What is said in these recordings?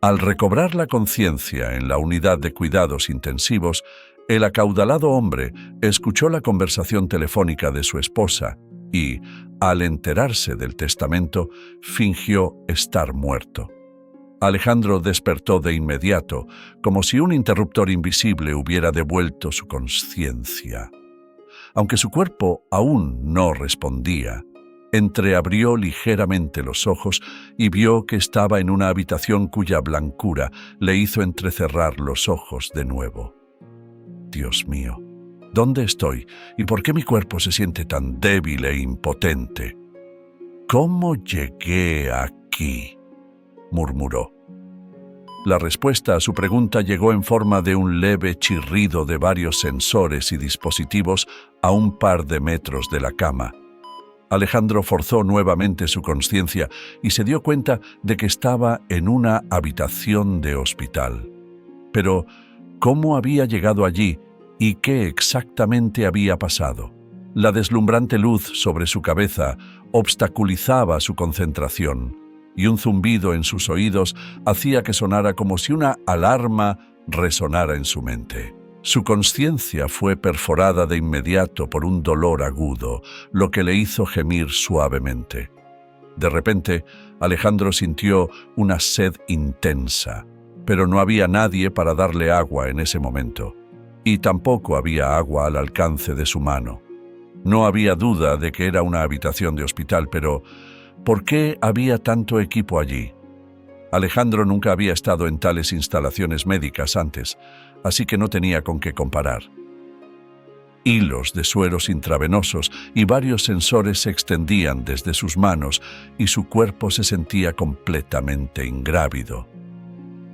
Al recobrar la conciencia en la unidad de cuidados intensivos, el acaudalado hombre escuchó la conversación telefónica de su esposa y, al enterarse del testamento, fingió estar muerto. Alejandro despertó de inmediato, como si un interruptor invisible hubiera devuelto su conciencia. Aunque su cuerpo aún no respondía, entreabrió ligeramente los ojos y vio que estaba en una habitación cuya blancura le hizo entrecerrar los ojos de nuevo. Dios mío, ¿dónde estoy? ¿Y por qué mi cuerpo se siente tan débil e impotente? ¿Cómo llegué aquí?, murmuró. La respuesta a su pregunta llegó en forma de un leve chirrido de varios sensores y dispositivos a un par de metros de la cama. Alejandro forzó nuevamente su conciencia y se dio cuenta de que estaba en una habitación de hospital. Pero, ¿cómo había llegado allí y qué exactamente había pasado? La deslumbrante luz sobre su cabeza obstaculizaba su concentración, y un zumbido en sus oídos hacía que sonara como si una alarma resonara en su mente. Su conciencia fue perforada de inmediato por un dolor agudo, lo que le hizo gemir suavemente. De repente, Alejandro sintió una sed intensa, pero no había nadie para darle agua en ese momento, y tampoco había agua al alcance de su mano. No había duda de que era una habitación de hospital, pero ¿por qué había tanto equipo allí? Alejandro nunca había estado en tales instalaciones médicas antes, así que no tenía con qué comparar. Hilos de sueros intravenosos y varios sensores se extendían desde sus manos y su cuerpo se sentía completamente ingrávido.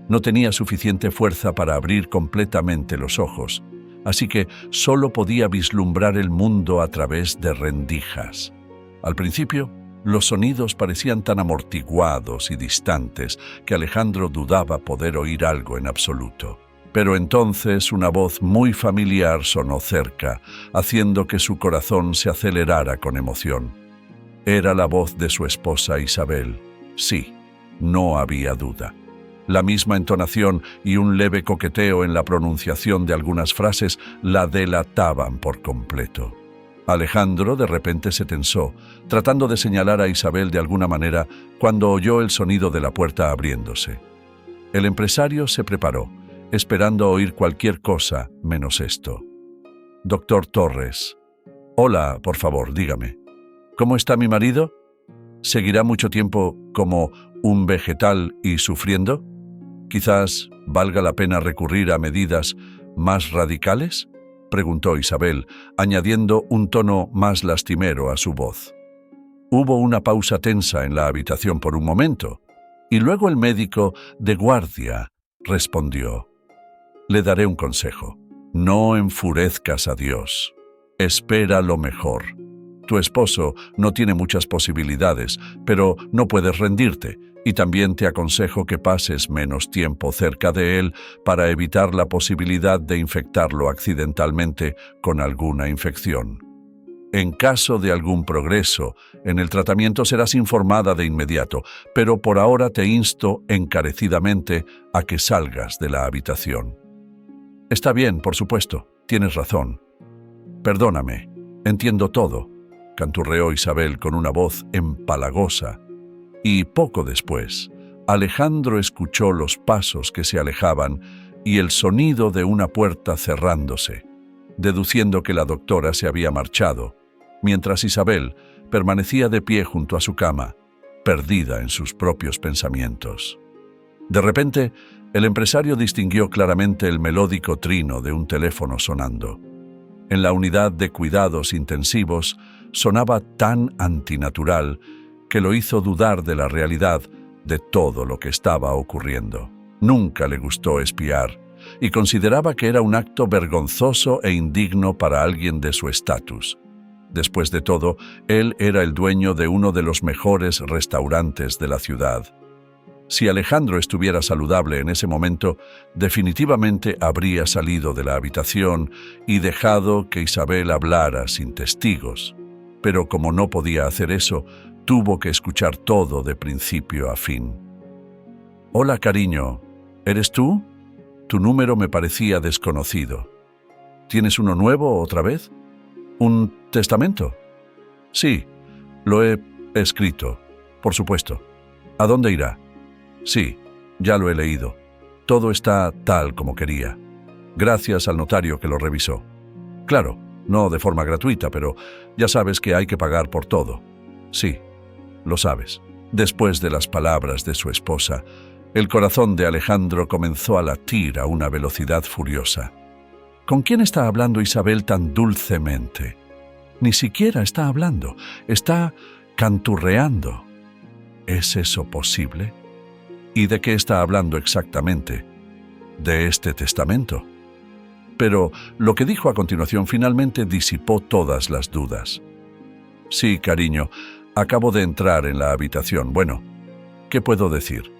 No tenía suficiente fuerza para abrir completamente los ojos, así que solo podía vislumbrar el mundo a través de rendijas. Al principio, los sonidos parecían tan amortiguados y distantes que Alejandro dudaba poder oír algo en absoluto. Pero entonces una voz muy familiar sonó cerca, haciendo que su corazón se acelerara con emoción. Era la voz de su esposa Isabel. Sí, no había duda. La misma entonación y un leve coqueteo en la pronunciación de algunas frases la delataban por completo. Alejandro de repente se tensó, tratando de señalar a Isabel de alguna manera cuando oyó el sonido de la puerta abriéndose. El empresario se preparó, esperando oír cualquier cosa menos esto. «Doctor Torres». «Hola, por favor, dígame. ¿Cómo está mi marido? ¿Seguirá mucho tiempo como un vegetal y sufriendo? ¿Quizás valga la pena recurrir a medidas más radicales?», preguntó Isabel, añadiendo un tono más lastimero a su voz. Hubo una pausa tensa en la habitación por un momento, y luego el médico de guardia respondió: «Le daré un consejo. No enfurezcas a Dios. Espera lo mejor. Tu esposo no tiene muchas posibilidades, pero no puedes rendirte, y también te aconsejo que pases menos tiempo cerca de él para evitar la posibilidad de infectarlo accidentalmente con alguna infección. En caso de algún progreso en el tratamiento serás informada de inmediato, pero por ahora te insto encarecidamente a que salgas de la habitación». «Está bien, por supuesto, tienes razón. Perdóname, entiendo todo», canturreó Isabel con una voz empalagosa, y poco después, Alejandro escuchó los pasos que se alejaban y el sonido de una puerta cerrándose, deduciendo que la doctora se había marchado, mientras Isabel permanecía de pie junto a su cama, perdida en sus propios pensamientos. De repente, el empresario distinguió claramente el melódico trino de un teléfono sonando. En la unidad de cuidados intensivos sonaba tan antinatural que lo hizo dudar de la realidad de todo lo que estaba ocurriendo. Nunca le gustó espiar y consideraba que era un acto vergonzoso e indigno para alguien de su estatus. Después de todo, él era el dueño de uno de los mejores restaurantes de la ciudad. Si Alejandro estuviera saludable en ese momento, definitivamente habría salido de la habitación y dejado que Isabel hablara sin testigos. Pero como no podía hacer eso, tuvo que escuchar todo de principio a fin. Hola, cariño. ¿Eres tú? Tu número me parecía desconocido. ¿Tienes uno nuevo otra vez? ¿Un testamento? Sí, lo he escrito, por supuesto. ¿A dónde irá? Sí, ya lo he leído. Todo está tal como quería. Gracias al notario que lo revisó. Claro, no de forma gratuita, pero ya sabes que hay que pagar por todo. Sí, lo sabes. Después de las palabras de su esposa, el corazón de Alejandro comenzó a latir a una velocidad furiosa. ¿Con quién está hablando Isabel tan dulcemente? Ni siquiera está hablando, está canturreando. ¿Es eso posible? ¿Y de qué está hablando exactamente? De este testamento. Pero lo que dijo a continuación finalmente disipó todas las dudas. Sí, cariño, acabo de entrar en la habitación. Bueno, ¿qué puedo decir?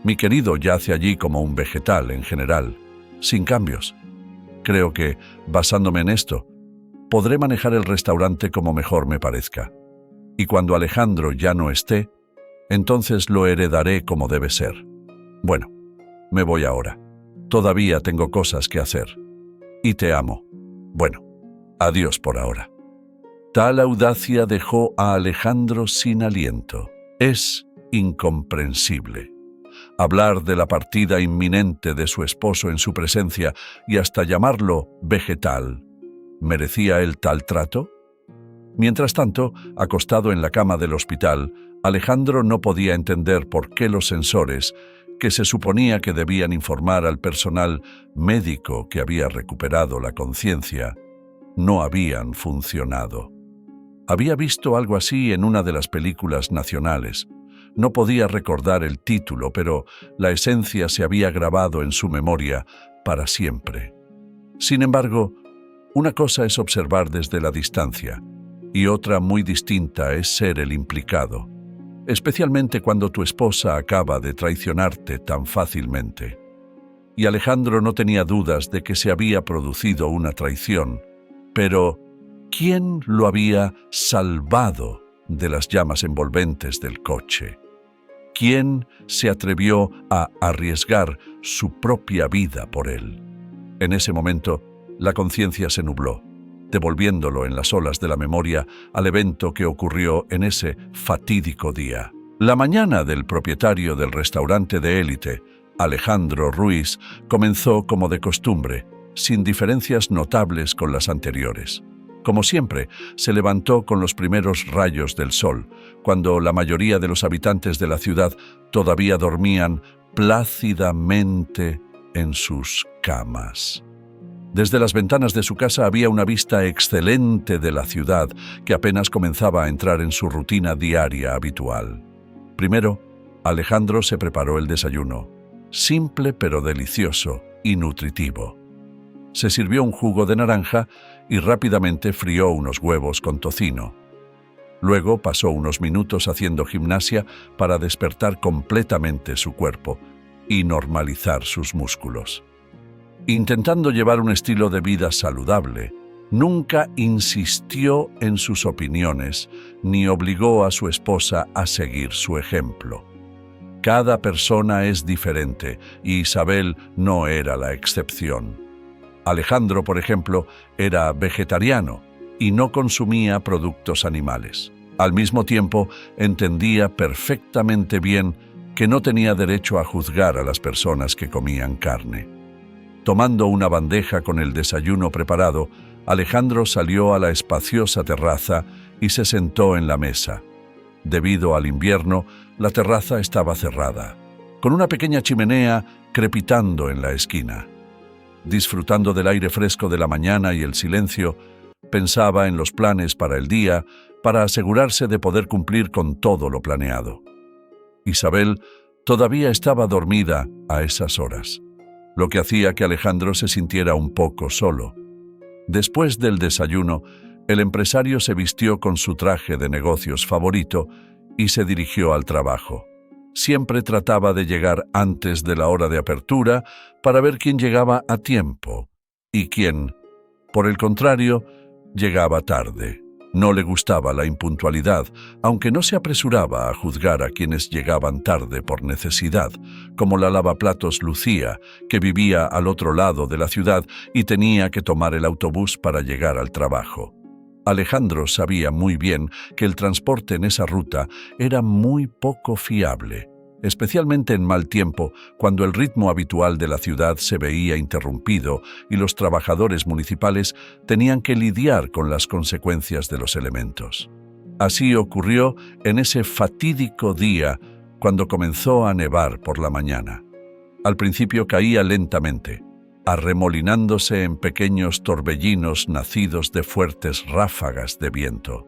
Mi querido yace allí como un vegetal en general, sin cambios. Creo que, basándome en esto, podré manejar el restaurante como mejor me parezca. Y cuando Alejandro ya no esté, entonces lo heredaré como debe ser. Bueno, me voy ahora. Todavía tengo cosas que hacer. Y te amo. Bueno, adiós por ahora. Tal audacia dejó a Alejandro sin aliento. Es incomprensible. Hablar de la partida inminente de su esposo en su presencia y hasta llamarlo vegetal. ¿Merecía él tal trato? Mientras tanto, acostado en la cama del hospital, Alejandro no podía entender por qué los sensores, que se suponía que debían informar al personal médico que había recuperado la conciencia, no habían funcionado. Había visto algo así en una de las películas nacionales. No podía recordar el título, pero la esencia se había grabado en su memoria para siempre. Sin embargo, una cosa es observar desde la distancia, y otra muy distinta es ser el implicado, especialmente cuando tu esposa acaba de traicionarte tan fácilmente. Y Alejandro no tenía dudas de que se había producido una traición, pero ¿quién lo había salvado de las llamas envolventes del coche? ¿Quién se atrevió a arriesgar su propia vida por él? En ese momento, la conciencia se nubló, devolviéndolo en las olas de la memoria al evento que ocurrió en ese fatídico día. La mañana del propietario del restaurante de élite, Alejandro Ruiz, comenzó como de costumbre, sin diferencias notables con las anteriores. Como siempre, se levantó con los primeros rayos del sol, cuando la mayoría de los habitantes de la ciudad todavía dormían plácidamente en sus camas. Desde las ventanas de su casa había una vista excelente de la ciudad que apenas comenzaba a entrar en su rutina diaria habitual. Primero, Alejandro se preparó el desayuno, simple pero delicioso y nutritivo. Se sirvió un jugo de naranja y rápidamente frió unos huevos con tocino. Luego pasó unos minutos haciendo gimnasia para despertar completamente su cuerpo y normalizar sus músculos. Intentando llevar un estilo de vida saludable, nunca insistió en sus opiniones ni obligó a su esposa a seguir su ejemplo. Cada persona es diferente y Isabel no era la excepción. Alejandro, por ejemplo, era vegetariano y no consumía productos animales. Al mismo tiempo, entendía perfectamente bien que no tenía derecho a juzgar a las personas que comían carne. Tomando una bandeja con el desayuno preparado, Alejandro salió a la espaciosa terraza y se sentó en la mesa. Debido al invierno, la terraza estaba cerrada, con una pequeña chimenea crepitando en la esquina. Disfrutando del aire fresco de la mañana y el silencio, pensaba en los planes para el día para asegurarse de poder cumplir con todo lo planeado. Isabel todavía estaba dormida a esas horas, lo que hacía que Alejandro se sintiera un poco solo. Después del desayuno, el empresario se vistió con su traje de negocios favorito y se dirigió al trabajo. Siempre trataba de llegar antes de la hora de apertura para ver quién llegaba a tiempo y quién, por el contrario, llegaba tarde. No le gustaba la impuntualidad, aunque no se apresuraba a juzgar a quienes llegaban tarde por necesidad, como la lavaplatos Lucía, que vivía al otro lado de la ciudad y tenía que tomar el autobús para llegar al trabajo. Alejandro sabía muy bien que el transporte en esa ruta era muy poco fiable, especialmente en mal tiempo, cuando el ritmo habitual de la ciudad se veía interrumpido y los trabajadores municipales tenían que lidiar con las consecuencias de los elementos. Así ocurrió en ese fatídico día cuando comenzó a nevar por la mañana. Al principio caía lentamente, arremolinándose en pequeños torbellinos nacidos de fuertes ráfagas de viento.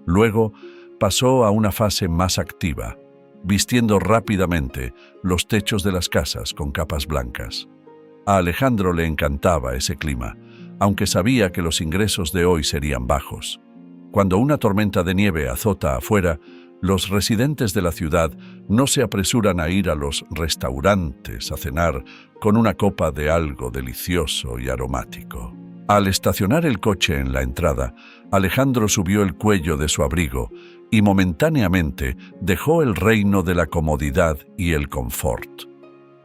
Luego pasó a una fase más activa, vistiendo rápidamente los techos de las casas con capas blancas. A Alejandro le encantaba ese clima, aunque sabía que los ingresos de hoy serían bajos. Cuando una tormenta de nieve azota afuera, los residentes de la ciudad no se apresuran a ir a los restaurantes a cenar con una copa de algo delicioso y aromático. Al estacionar el coche en la entrada, Alejandro subió el cuello de su abrigo y momentáneamente dejó el reino de la comodidad y el confort.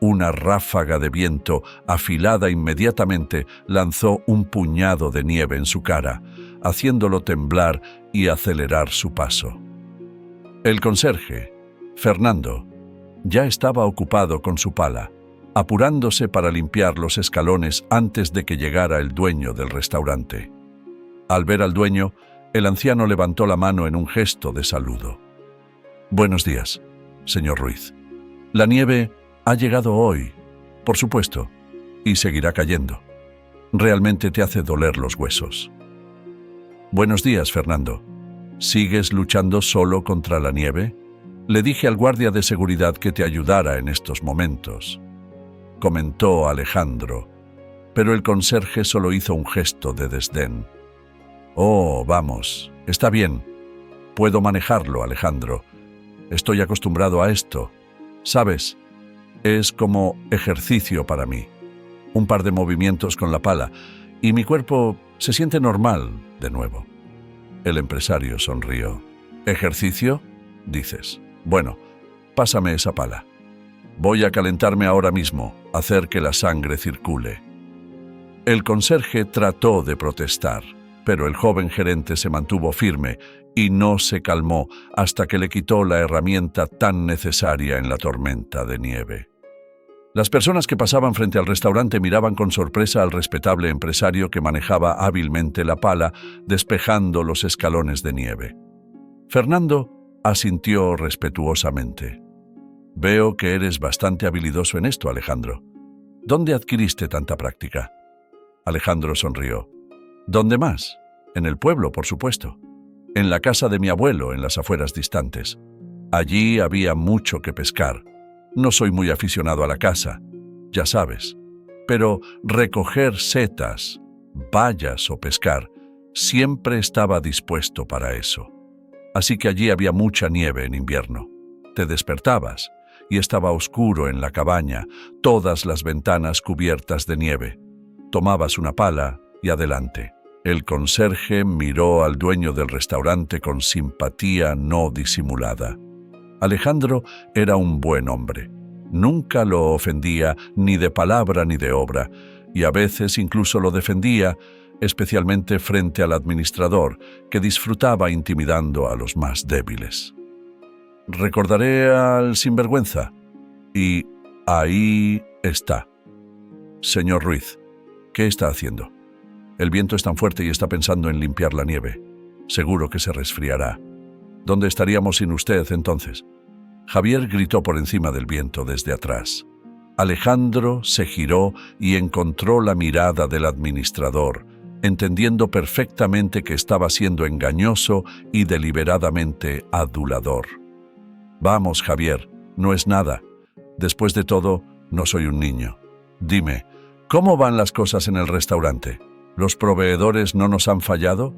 Una ráfaga de viento afilada inmediatamente lanzó un puñado de nieve en su cara, haciéndolo temblar y acelerar su paso. El conserje, Fernando, ya estaba ocupado con su pala, apurándose para limpiar los escalones antes de que llegara el dueño del restaurante. Al ver al dueño, el anciano levantó la mano en un gesto de saludo. «Buenos días, señor Ruiz. La nieve ha llegado hoy, por supuesto, y seguirá cayendo. Realmente te hace doler los huesos». «Buenos días, Fernando. ¿Sigues luchando solo contra la nieve? Le dije al guardia de seguridad que te ayudara en estos momentos», comentó Alejandro, pero el conserje solo hizo un gesto de desdén. «Oh, vamos, está bien. Puedo manejarlo, Alejandro. Estoy acostumbrado a esto. ¿Sabes? Es como ejercicio para mí. Un par de movimientos con la pala y mi cuerpo se siente normal de nuevo». El empresario sonrió. «¿Ejercicio?», dices. «Bueno, pásame esa pala. Voy a calentarme ahora mismo, hacer que la sangre circule». El conserje trató de protestar, pero el joven gerente se mantuvo firme y no se calmó hasta que le quitó la herramienta tan necesaria en la tormenta de nieve. Las personas que pasaban frente al restaurante miraban con sorpresa al respetable empresario que manejaba hábilmente la pala, despejando los escalones de nieve. Fernando asintió respetuosamente. «Veo que eres bastante habilidoso en esto, Alejandro. ¿Dónde adquiriste tanta práctica?». Alejandro sonrió. «¿Dónde más? En el pueblo, por supuesto. En la casa de mi abuelo, en las afueras distantes. Allí había mucho que pescar. No soy muy aficionado a la caza, ya sabes, pero recoger setas, bayas o pescar, siempre estaba dispuesto para eso. Así que allí había mucha nieve en invierno. Te despertabas y estaba oscuro en la cabaña, todas las ventanas cubiertas de nieve. Tomabas una pala y adelante». El conserje miró al dueño del restaurante con simpatía no disimulada. Alejandro era un buen hombre. Nunca lo ofendía ni de palabra ni de obra, y a veces incluso lo defendía, especialmente frente al administrador, que disfrutaba intimidando a los más débiles. «Recordaré al sinvergüenza. Y ahí está. Señor Ruiz, ¿qué está haciendo? El viento es tan fuerte y está pensando en limpiar la nieve. Seguro que se resfriará. ¿Dónde estaríamos sin usted entonces?». Javier gritó por encima del viento desde atrás. Alejandro se giró y encontró la mirada del administrador, entendiendo perfectamente que estaba siendo engañoso y deliberadamente adulador. «Vamos, Javier, no es nada. Después de todo, no soy un niño. Dime, ¿cómo van las cosas en el restaurante? ¿Los proveedores no nos han fallado?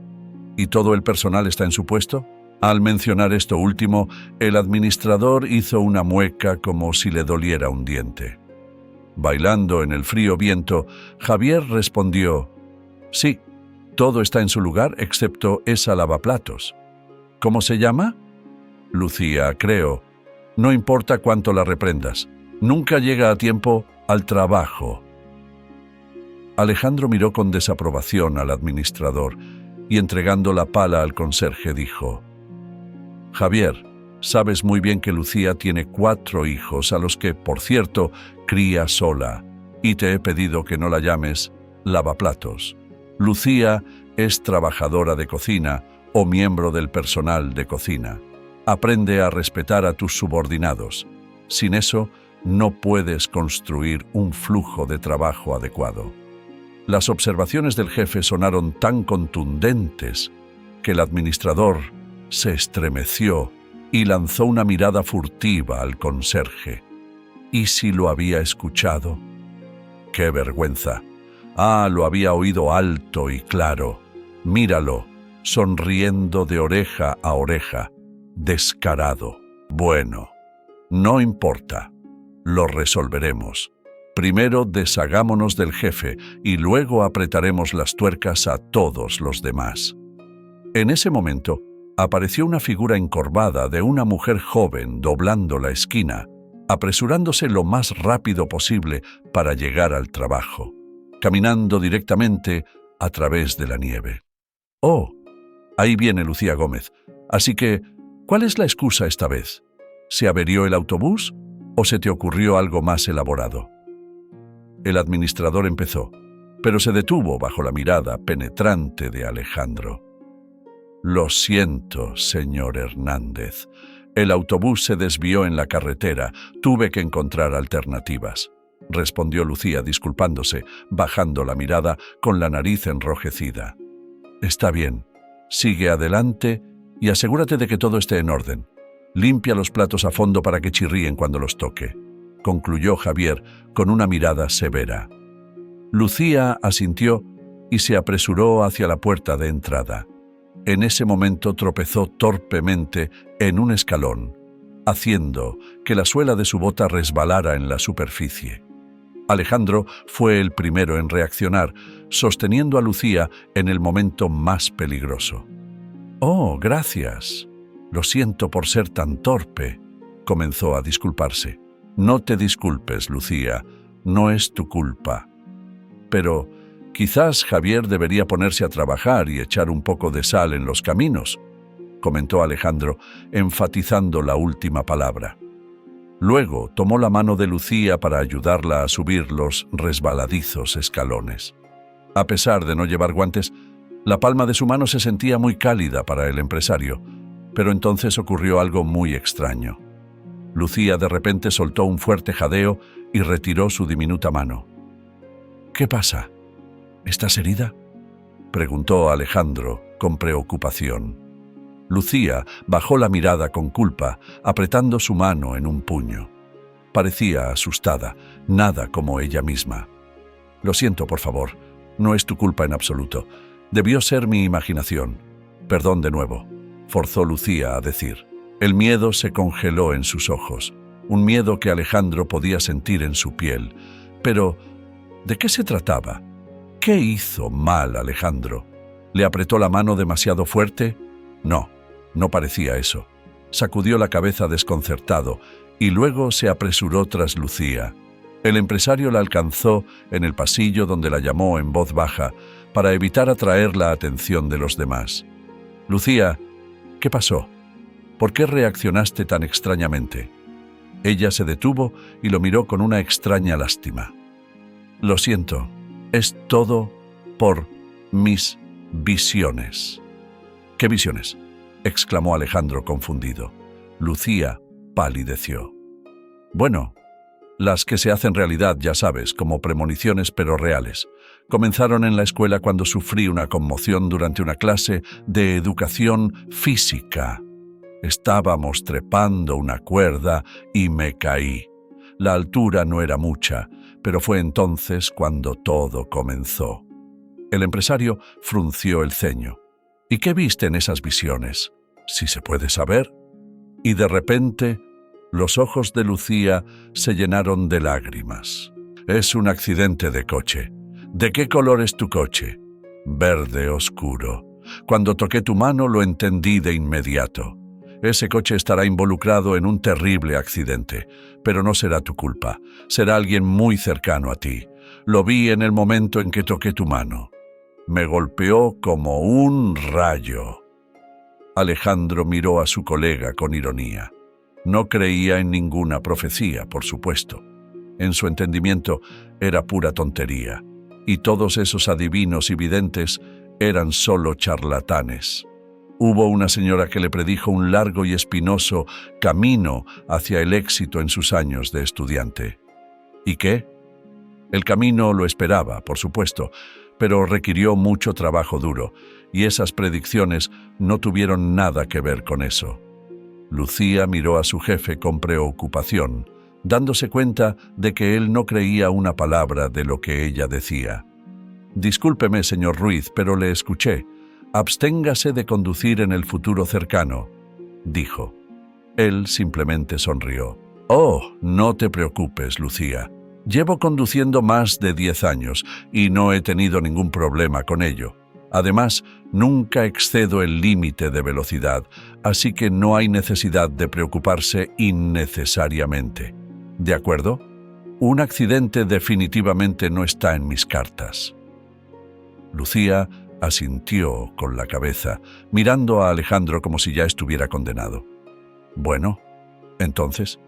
¿Y todo el personal está en su puesto?». Al mencionar esto último, el administrador hizo una mueca como si le doliera un diente. Bailando en el frío viento, Javier respondió: «Sí, Todo está en su lugar excepto esa lavaplatos. ¿Cómo se llama? Lucía, creo. No importa cuánto la reprendas. Nunca llega a tiempo al trabajo. Alejandro miró con desaprobación al administrador y, entregando la pala al conserje, dijo: Javier, sabes muy bien que Lucía tiene 4 hijos, a los que, por cierto, cría sola, y te he pedido que no la llames lavaplatos. Lucía es trabajadora de cocina o miembro del personal de cocina. Aprende a respetar a tus subordinados. Sin eso, no puedes construir un flujo de trabajo adecuado. Las observaciones del jefe sonaron tan contundentes que el administrador se estremeció y lanzó una mirada furtiva al conserje. ¿Y si lo había escuchado? ¡Qué vergüenza! Lo había oído alto y claro. Míralo, sonriendo de oreja a oreja, descarado. Bueno, no importa, lo resolveremos. Primero deshagámonos del jefe y luego apretaremos las tuercas a todos los demás. En ese momento, apareció una figura encorvada de una mujer joven doblando la esquina, apresurándose lo más rápido posible para llegar al trabajo, caminando directamente a través de la nieve. Oh, ahí viene Lucía Gómez. Así que, ¿cuál es la excusa esta vez? ¿Se averió el autobús o se te ocurrió algo más elaborado? El administrador empezó, pero se detuvo bajo la mirada penetrante de Alejandro. Lo siento, señor Hernández. El autobús se desvió en la carretera. Tuve que encontrar alternativas, respondió Lucía disculpándose, bajando la mirada con la nariz enrojecida. Está bien. Sigue adelante y asegúrate de que todo esté en orden. Limpia los platos a fondo para que chirríen cuando los toque, concluyó Javier con una mirada severa. Lucía asintió y se apresuró hacia la puerta de entrada. En ese momento tropezó torpemente en un escalón, haciendo que la suela de su bota resbalara en la superficie. Alejandro fue el primero en reaccionar, sosteniendo a Lucía en el momento más peligroso. «Oh, gracias. Lo siento por ser tan torpe», comenzó a disculparse. «No te disculpes, Lucía. No es tu culpa. Pero quizás Javier debería ponerse a trabajar y echar un poco de sal en los caminos», comentó Alejandro, enfatizando la última palabra. Luego tomó la mano de Lucía para ayudarla a subir los resbaladizos escalones. A pesar de no llevar guantes, la palma de su mano se sentía muy cálida para el empresario, pero entonces ocurrió algo muy extraño. Lucía de repente soltó un fuerte jadeo y retiró su diminuta mano. «¿Qué pasa? ¿Estás herida?», preguntó Alejandro con preocupación. Lucía bajó la mirada con culpa, apretando su mano en un puño. Parecía asustada, nada como ella misma. «Lo siento, por favor. No es tu culpa en absoluto. Debió ser mi imaginación. Perdón de nuevo», forzó Lucía a decir. El miedo se congeló en sus ojos, un miedo que Alejandro podía sentir en su piel. Pero, ¿de qué se trataba? ¿Qué hizo mal Alejandro? ¿Le apretó la mano demasiado fuerte? No, no parecía eso. Sacudió la cabeza desconcertado y luego se apresuró tras Lucía. El empresario la alcanzó en el pasillo, donde la llamó en voz baja para evitar atraer la atención de los demás. «Lucía, ¿qué pasó? ¿Por qué reaccionaste tan extrañamente?». Ella se detuvo y lo miró con una extraña lástima. «Lo siento, es todo por mis visiones». «¿Qué visiones?», exclamó Alejandro confundido. Lucía palideció. «Bueno, las que se hacen realidad, ya sabes, como premoniciones pero reales. Comenzaron en la escuela cuando sufrí una conmoción durante una clase de educación física. Estábamos trepando una cuerda y me caí. La altura no era mucha, pero fue entonces cuando todo comenzó». El empresario frunció el ceño. «¿Y qué viste en esas visiones? Si se puede saber». Y de repente, los ojos de Lucía se llenaron de lágrimas. «Es un accidente de coche». «¿De qué color es tu coche?». Verde oscuro. Cuando toqué tu mano lo entendí de inmediato. Ese coche estará involucrado en un terrible accidente, pero no será tu culpa. Será alguien muy cercano a ti. Lo vi en el momento en que toqué tu mano. Me golpeó como un rayo. Alejandro miró a su colega con ironía. No creía en ninguna profecía, por supuesto. En su entendimiento era pura tontería, y todos esos adivinos y videntes eran solo charlatanes. Hubo una señora que le predijo un largo y espinoso camino hacia el éxito en sus años de estudiante. ¿Y qué? El camino lo esperaba, por supuesto, pero requirió mucho trabajo duro, y esas predicciones no tuvieron nada que ver con eso. Lucía miró a su jefe con preocupación, dándose cuenta de que él no creía una palabra de lo que ella decía. «Discúlpeme, señor Ruiz, pero le escuché. Absténgase de conducir en el futuro cercano», dijo. Él simplemente sonrió. «Oh, no te preocupes, Lucía. Llevo conduciendo más de 10 años y no he tenido ningún problema con ello. Además, nunca excedo el límite de velocidad, así que no hay necesidad de preocuparse innecesariamente. ¿De acuerdo? Un accidente definitivamente no está en mis cartas». Lucía asintió con la cabeza, mirando a Alejandro como si ya estuviera condenado. «Bueno, entonces,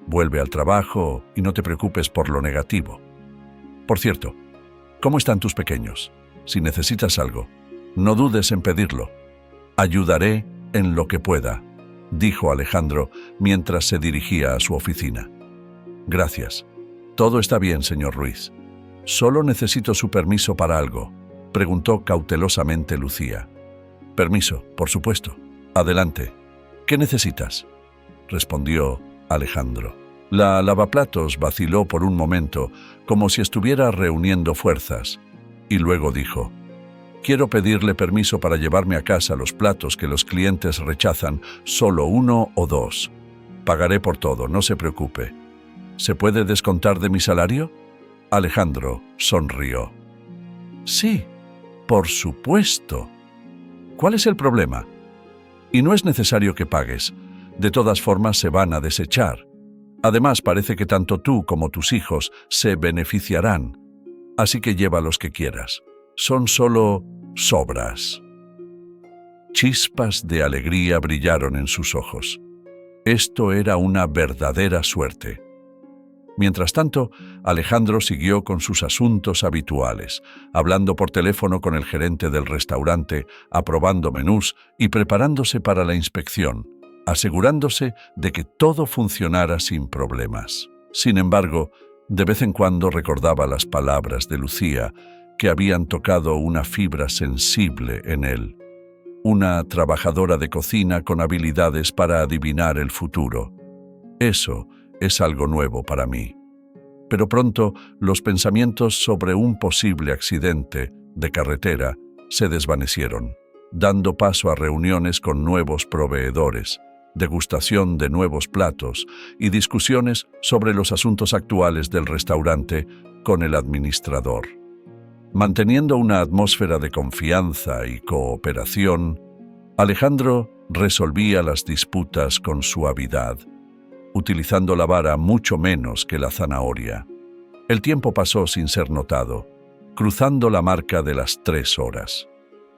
vuelve al trabajo y no te preocupes por lo negativo. Por cierto, ¿cómo están tus pequeños? Si necesitas algo, no dudes en pedirlo. Ayudaré en lo que pueda», dijo Alejandro mientras se dirigía a su oficina. «Gracias. Todo está bien, señor Ruiz. Solo necesito su permiso para algo», preguntó cautelosamente Lucía. «Permiso, por supuesto. Adelante. ¿Qué necesitas?», respondió Alejandro. La lavaplatos vaciló por un momento, como si estuviera reuniendo fuerzas, y luego dijo: «Quiero pedirle permiso para llevarme a casa los platos que los clientes rechazan, solo 1 o 2. Pagaré por todo, no se preocupe. ¿Se puede descontar de mi salario?». Alejandro sonrió. «Sí, por supuesto. ¿Cuál es el problema? Y no es necesario que pagues. De todas formas se van a desechar. Además, parece que tanto tú como tus hijos se beneficiarán. Así que lleva los que quieras. Son solo sobras». Chispas de alegría brillaron en sus ojos. Esto era una verdadera suerte. Mientras tanto, Alejandro siguió con sus asuntos habituales, hablando por teléfono con el gerente del restaurante, aprobando menús y preparándose para la inspección, asegurándose de que todo funcionara sin problemas. Sin embargo, de vez en cuando recordaba las palabras de Lucía, que habían tocado una fibra sensible en él. Una trabajadora de cocina con habilidades para adivinar el futuro. Eso es algo nuevo para mí. Pero pronto los pensamientos sobre un posible accidente de carretera se desvanecieron, dando paso a reuniones con nuevos proveedores, degustación de nuevos platos y discusiones sobre los asuntos actuales del restaurante con el administrador. Manteniendo una atmósfera de confianza y cooperación, Alejandro resolvía las disputas con suavidad, utilizando la vara mucho menos que la zanahoria. El tiempo pasó sin ser notado, cruzando la marca de las 3 horas.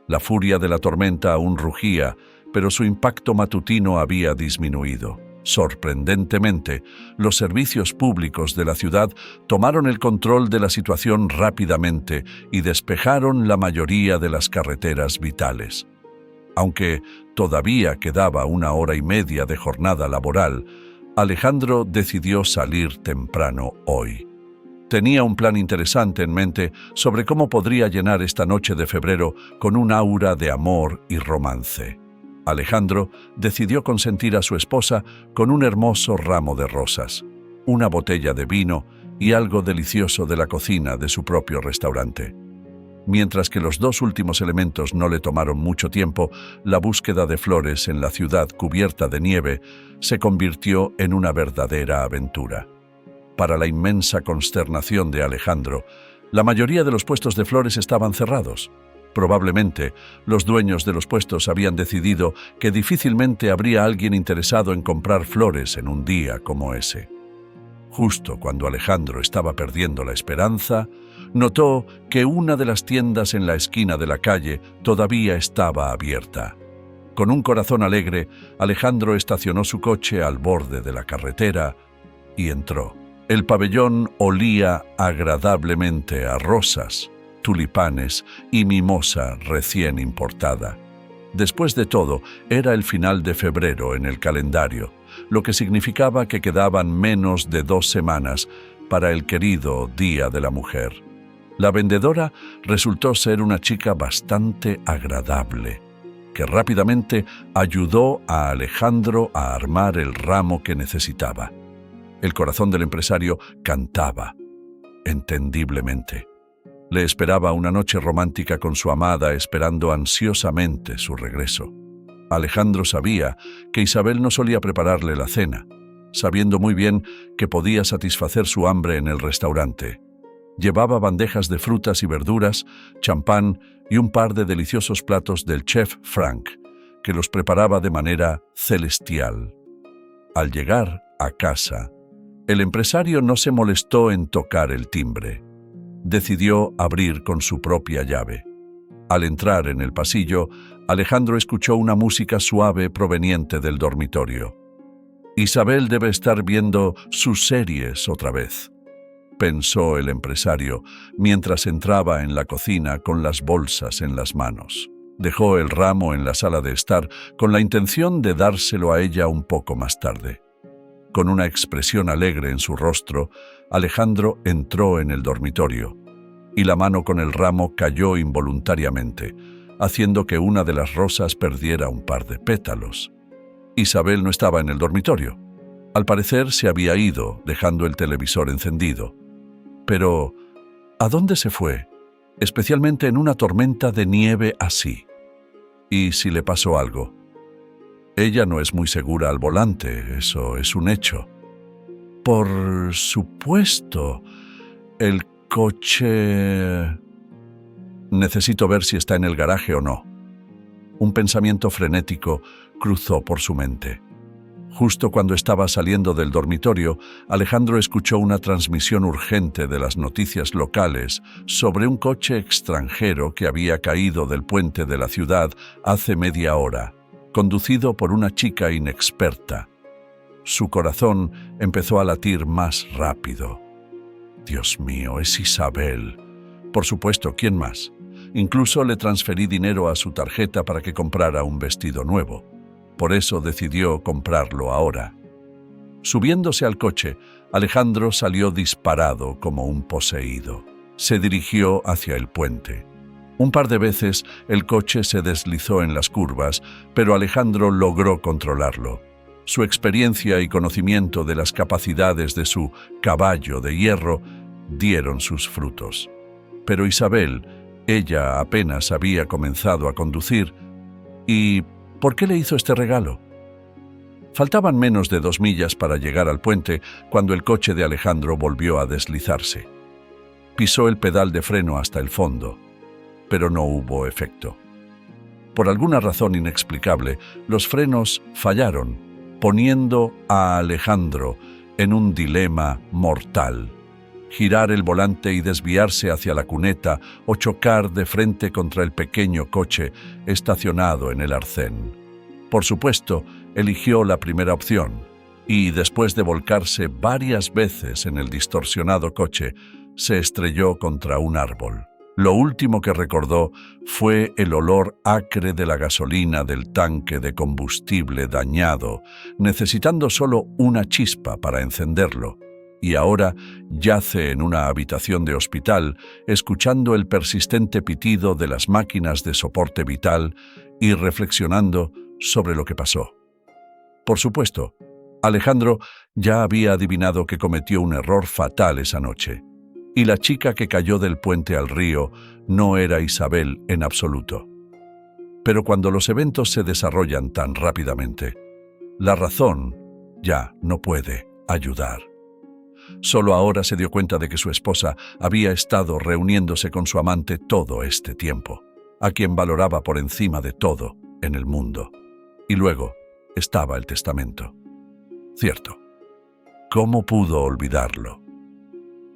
La furia de la tormenta aún rugía, pero su impacto matutino había disminuido. Sorprendentemente, los servicios públicos de la ciudad tomaron el control de la situación rápidamente y despejaron la mayoría de las carreteras vitales. Aunque todavía quedaba 1 hora y media de jornada laboral, Alejandro decidió salir temprano hoy. Tenía un plan interesante en mente sobre cómo podría llenar esta noche de febrero con un aura de amor y romance. Alejandro decidió consentir a su esposa con un hermoso ramo de rosas, una botella de vino y algo delicioso de la cocina de su propio restaurante. Mientras que los 2 últimos elementos no le tomaron mucho tiempo, la búsqueda de flores en la ciudad cubierta de nieve se convirtió en una verdadera aventura. Para la inmensa consternación de Alejandro, la mayoría de los puestos de flores estaban cerrados. Probablemente los dueños de los puestos habían decidido que difícilmente habría alguien interesado en comprar flores en un día como ese. Justo cuando Alejandro estaba perdiendo la esperanza, notó que una de las tiendas en la esquina de la calle todavía estaba abierta. Con un corazón alegre, Alejandro estacionó su coche al borde de la carretera y entró. El pabellón olía agradablemente a rosas, tulipanes y mimosa recién importada. Después de todo, era el final de febrero en el calendario, lo que significaba que quedaban menos de 2 semanas para el querido Día de la Mujer. La vendedora resultó ser una chica bastante agradable, que rápidamente ayudó a Alejandro a armar el ramo que necesitaba. El corazón del empresario cantaba, entendiblemente. Le esperaba una noche romántica con su amada, esperando ansiosamente su regreso. Alejandro sabía que Isabel no solía prepararle la cena, sabiendo muy bien que podía satisfacer su hambre en el restaurante. Llevaba bandejas de frutas y verduras, champán y un par de deliciosos platos del chef Frank, que los preparaba de manera celestial. Al llegar a casa, el empresario no se molestó en tocar el timbre. Decidió abrir con su propia llave. Al entrar en el pasillo, Alejandro escuchó una música suave proveniente del dormitorio. Isabel debe estar viendo sus series otra vez, pensó el empresario mientras entraba en la cocina con las bolsas en las manos. Dejó el ramo en la sala de estar con la intención de dárselo a ella un poco más tarde. Con una expresión alegre en su rostro, Alejandro entró en el dormitorio y la mano con el ramo cayó involuntariamente, haciendo que una de las rosas perdiera un par de pétalos. Isabel no estaba en el dormitorio. Al parecer se había ido, dejando el televisor encendido. Pero, ¿a dónde se fue? Especialmente en una tormenta de nieve así. ¿Y si le pasó algo? Ella no es muy segura al volante, eso es un hecho. Por supuesto, el coche... Necesito ver si está en el garaje o no. Un pensamiento frenético cruzó por su mente. Justo cuando estaba saliendo del dormitorio, Alejandro escuchó una transmisión urgente de las noticias locales sobre un coche extranjero que había caído del puente de la ciudad hace media hora, conducido por una chica inexperta. Su corazón empezó a latir más rápido. Dios mío, es Isabel. Por supuesto, ¿quién más? Incluso le transferí dinero a su tarjeta para que comprara un vestido nuevo. Por eso decidió comprarlo ahora. Subiéndose al coche, Alejandro salió disparado como un poseído. Se dirigió hacia el puente. Un par de veces el coche se deslizó en las curvas, pero Alejandro logró controlarlo. Su experiencia y conocimiento de las capacidades de su caballo de hierro dieron sus frutos. Pero Isabel, ella apenas había comenzado a conducir. ¿Y por qué le hizo este regalo? Faltaban menos de 2 millas para llegar al puente cuando el coche de Alejandro volvió a deslizarse. Pisó el pedal de freno hasta el fondo, pero no hubo efecto. Por alguna razón inexplicable, los frenos fallaron, poniendo a Alejandro en un dilema mortal: girar el volante y desviarse hacia la cuneta o chocar de frente contra el pequeño coche estacionado en el arcén. Por supuesto, eligió la primera opción y, después de volcarse varias veces en el distorsionado coche, se estrelló contra un árbol. Lo último que recordó fue el olor acre de la gasolina del tanque de combustible dañado, necesitando solo una chispa para encenderlo. Y ahora yace en una habitación de hospital, escuchando el persistente pitido de las máquinas de soporte vital y reflexionando sobre lo que pasó. Por supuesto, Alejandro ya había adivinado que cometió un error fatal esa noche, y la chica que cayó del puente al río no era Isabel en absoluto. Pero cuando los eventos se desarrollan tan rápidamente, la razón ya no puede ayudar. Solo ahora se dio cuenta de que su esposa había estado reuniéndose con su amante todo este tiempo. a quien valoraba por encima de todo en el mundo. Y luego estaba el testamento. Cierto. ¿Cómo pudo olvidarlo?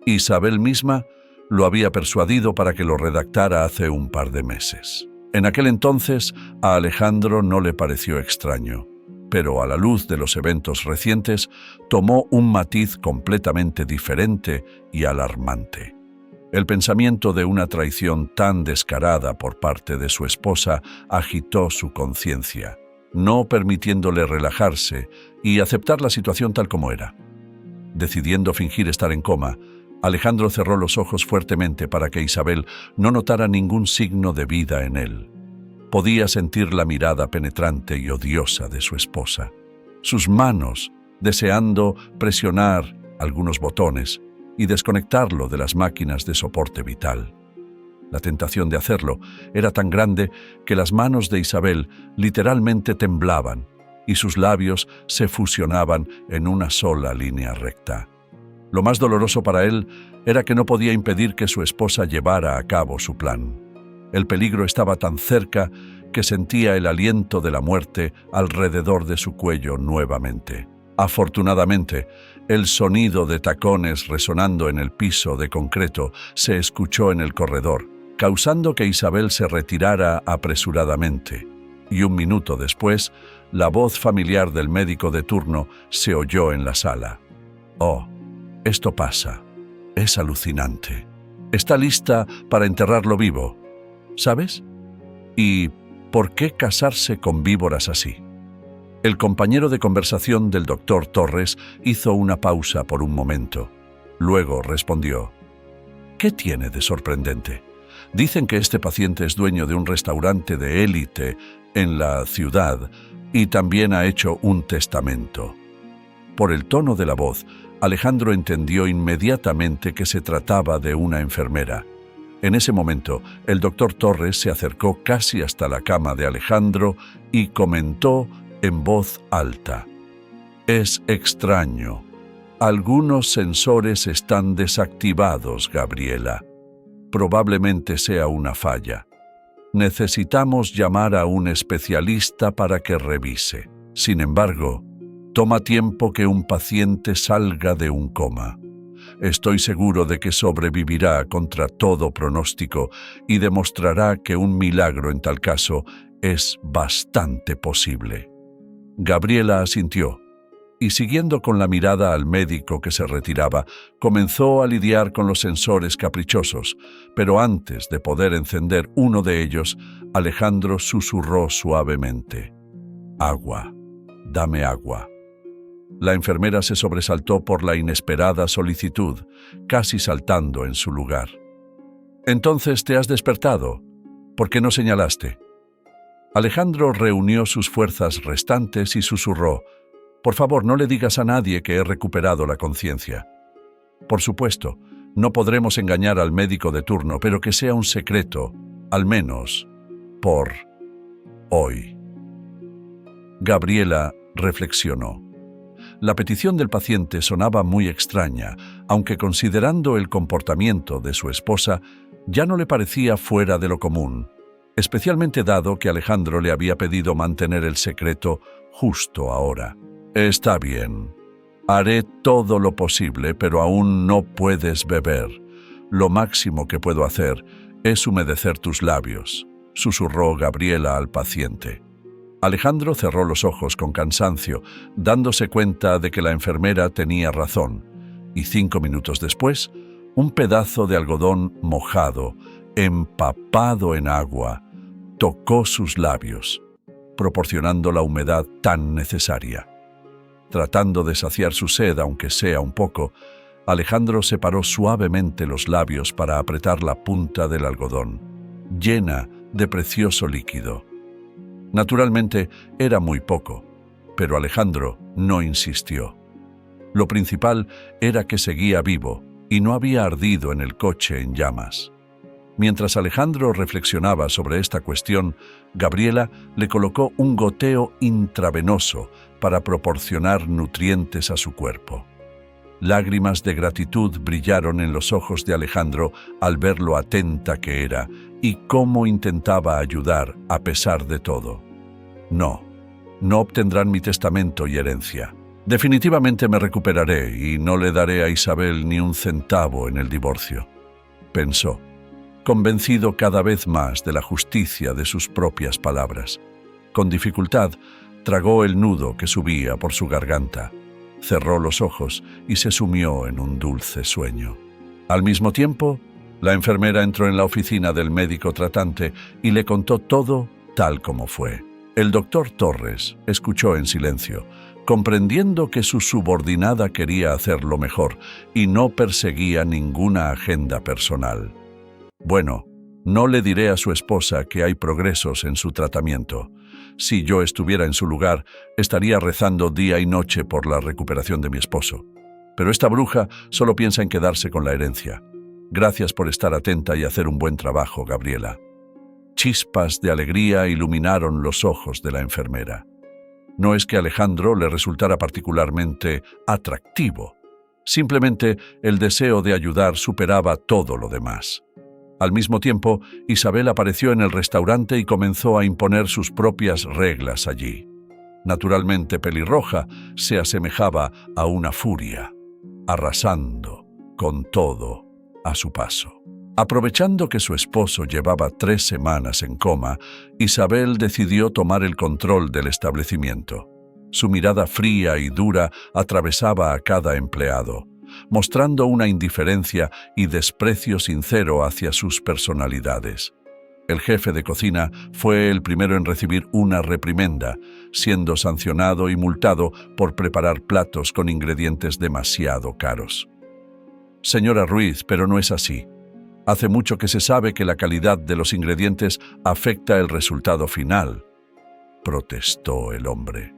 Isabel misma lo había persuadido para que lo redactara hace un par de meses. En aquel entonces a Alejandro no le pareció extraño, pero a la luz de los eventos recientes tomó un matiz completamente diferente y alarmante. El pensamiento de una traición tan descarada por parte de su esposa agitó su conciencia, no permitiéndole relajarse y aceptar la situación tal como era. Decidiendo fingir estar en coma, Alejandro cerró los ojos fuertemente para que Isabel no notara ningún signo de vida en él. Podía sentir la mirada penetrante y odiosa de su esposa. Sus manos, deseando presionar algunos botones y desconectarlo de las máquinas de soporte vital. La tentación de hacerlo era tan grande que las manos de Isabel literalmente temblaban y sus labios se fusionaban en una sola línea recta. Lo más doloroso para él era que no podía impedir que su esposa llevara a cabo su plan. El peligro estaba tan cerca que sentía el aliento de la muerte alrededor de su cuello nuevamente. Afortunadamente, el sonido de tacones resonando en el piso de concreto se escuchó en el corredor, causando que Isabel se retirara apresuradamente. Y un minuto después, la voz familiar del médico de turno se oyó en la sala. «Oh, esto pasa. Es alucinante. Está lista para enterrarlo vivo. ¿Sabes? ¿Y por qué casarse con víboras así?» El compañero de conversación del doctor Torres hizo una pausa por un momento. Luego respondió: «¿Qué tiene de sorprendente? Dicen que este paciente es dueño de un restaurante de élite en la ciudad y también ha hecho un testamento». Por el tono de la voz, Alejandro entendió inmediatamente que se trataba de una enfermera. En ese momento, el doctor Torres se acercó casi hasta la cama de Alejandro y comentó en voz alta: «Es extraño. Algunos sensores están desactivados, Gabriela. Probablemente sea una falla. Necesitamos llamar a un especialista para que revise. Sin embargo, toma tiempo que un paciente salga de un coma. Estoy seguro de que sobrevivirá contra todo pronóstico y demostrará que un milagro en tal caso es bastante posible». Gabriela asintió y, siguiendo con la mirada al médico que se retiraba, comenzó a lidiar con los sensores caprichosos, pero antes de poder encender uno de ellos, Alejandro susurró suavemente: «Agua, dame agua». La enfermera se sobresaltó por la inesperada solicitud, casi saltando en su lugar. «¿Entonces te has despertado? ¿Por qué no señalaste?» Alejandro reunió sus fuerzas restantes y susurró: «Por favor, no le digas a nadie que he recuperado la conciencia. Por supuesto, no podremos engañar al médico de turno, pero que sea un secreto, al menos por hoy». Gabriela reflexionó. La petición del paciente sonaba muy extraña, aunque considerando el comportamiento de su esposa, ya no le parecía fuera de lo común, especialmente dado que Alejandro le había pedido mantener el secreto justo ahora. «Está bien. Haré todo lo posible, pero aún no puedes beber. Lo máximo que puedo hacer es humedecer tus labios», susurró Gabriela al paciente. Alejandro cerró los ojos con cansancio, dándose cuenta de que la enfermera tenía razón, y 5 minutos después, un pedazo de algodón mojado, empapado en agua, tocó sus labios, proporcionando la humedad tan necesaria. Tratando de saciar su sed, aunque sea un poco, Alejandro separó suavemente los labios para apretar la punta del algodón, llena de precioso líquido. Naturalmente, era muy poco, pero Alejandro no insistió. Lo principal era que seguía vivo y no había ardido en el coche en llamas. Mientras Alejandro reflexionaba sobre esta cuestión, Gabriela le colocó un goteo intravenoso para proporcionar nutrientes a su cuerpo. Lágrimas de gratitud brillaron en los ojos de Alejandro al ver lo atenta que era y cómo intentaba ayudar a pesar de todo. No obtendrán mi testamento y herencia. Definitivamente me recuperaré y no le daré a Isabel ni un centavo en el divorcio, pensó, convencido cada vez más de la justicia de sus propias palabras. Con dificultad, tragó el nudo que subía por su garganta, cerró los ojos y se sumió en un dulce sueño. Al mismo tiempo, la enfermera entró en la oficina del médico tratante y le contó todo tal como fue. El doctor Torres escuchó en silencio, comprendiendo que su subordinada quería hacerlo mejor y no perseguía ninguna agenda personal. Bueno, no le diré a su esposa que hay progresos en su tratamiento. Si yo estuviera en su lugar, estaría rezando día y noche por la recuperación de mi esposo. Pero esta bruja solo piensa en quedarse con la herencia. Gracias por estar atenta y hacer un buen trabajo, Gabriela. Chispas de alegría iluminaron los ojos de la enfermera. No es que Alejandro le resultara particularmente atractivo. Simplemente el deseo de ayudar superaba todo lo demás. Al mismo tiempo, Isabel apareció en el restaurante y comenzó a imponer sus propias reglas allí. Naturalmente pelirroja, se asemejaba a una furia, arrasando con todo a su paso. Aprovechando que su esposo llevaba 3 semanas en coma, Isabel decidió tomar el control del establecimiento. Su mirada fría y dura atravesaba a cada empleado, mostrando una indiferencia y desprecio sincero hacia sus personalidades. El jefe de cocina fue el primero en recibir una reprimenda, siendo sancionado y multado por preparar platos con ingredientes demasiado caros. Señora Ruiz, pero no es así. Hace mucho que se sabe que la calidad de los ingredientes afecta el resultado final, protestó el hombre.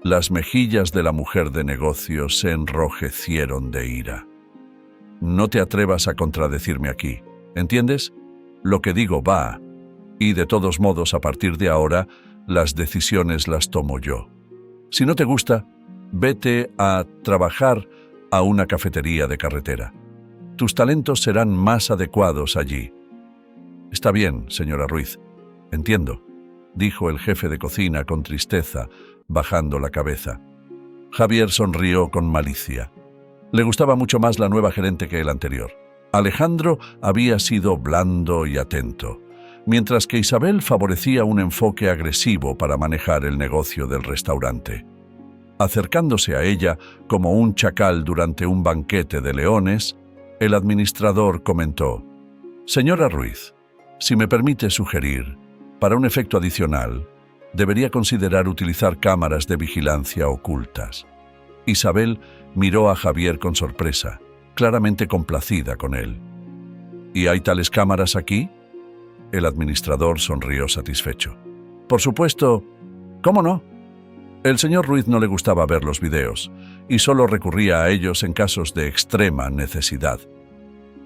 Las mejillas de la mujer de negocios se enrojecieron de ira. No te atrevas a contradecirme aquí, ¿entiendes? Lo que digo va, y de todos modos a partir de ahora las decisiones las tomo yo. Si no te gusta, vete a trabajar a una cafetería de carretera. Tus talentos serán más adecuados allí. Está bien, señora Ruiz, entiendo, dijo el jefe de cocina con tristeza, bajando la cabeza. Javier sonrió con malicia. Le gustaba mucho más la nueva gerente que el anterior. Alejandro había sido blando y atento, mientras que Isabel favorecía un enfoque agresivo para manejar el negocio del restaurante. Acercándose a ella como un chacal durante un banquete de leones, el administrador comentó: «Señora Ruiz, si me permite sugerir, para un efecto adicional, debería considerar utilizar cámaras de vigilancia ocultas». Isabel miró a Javier con sorpresa, claramente complacida con él. «¿Y hay tales cámaras aquí?». El administrador sonrió satisfecho. «Por supuesto, ¿cómo no?». El señor Ruiz no le gustaba ver los videos y solo recurría a ellos en casos de extrema necesidad.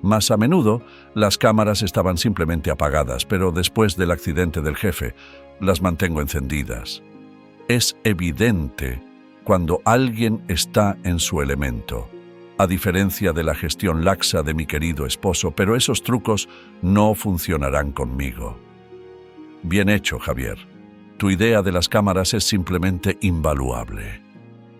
Más a menudo, las cámaras estaban simplemente apagadas, pero después del accidente del jefe, las mantengo encendidas. Es evidente cuando alguien está en su elemento, a diferencia de la gestión laxa de mi querido esposo, pero esos trucos no funcionarán conmigo. Bien hecho, Javier. Tu idea de las cámaras es simplemente invaluable,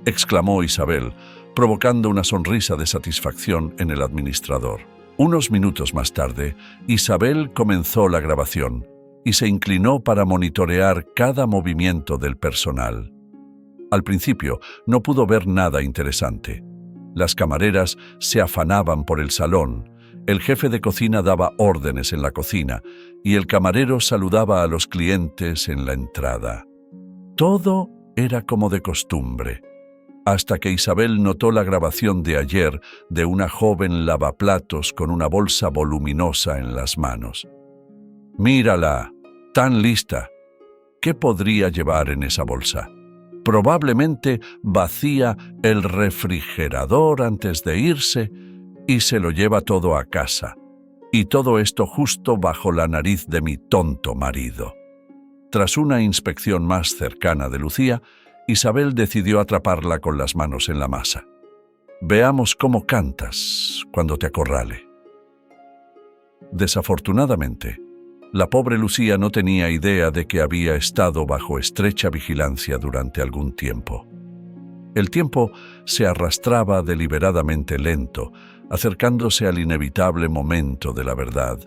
exclamó Isabel, provocando una sonrisa de satisfacción en el administrador. Unos minutos más tarde, Isabel comenzó la grabación y se inclinó para monitorear cada movimiento del personal. Al principio no pudo ver nada interesante. Las camareras se afanaban por el salón, el jefe de cocina daba órdenes en la cocina y el camarero saludaba a los clientes en la entrada. Todo era como de costumbre, hasta que Isabel notó la grabación de ayer de una joven lavaplatos con una bolsa voluminosa en las manos. «Mírala, tan lista. ¿Qué podría llevar en esa bolsa? Probablemente vacía el refrigerador antes de irse y se lo lleva todo a casa. Y todo esto justo bajo la nariz de mi tonto marido». Tras una inspección más cercana de Lucía, Isabel decidió atraparla con las manos en la masa. «Veamos cómo cantas cuando te acorrale». Desafortunadamente, La pobre Lucía no tenía idea de que había estado bajo estrecha vigilancia durante algún tiempo. El tiempo se arrastraba deliberadamente lento, acercándose al inevitable momento de la verdad.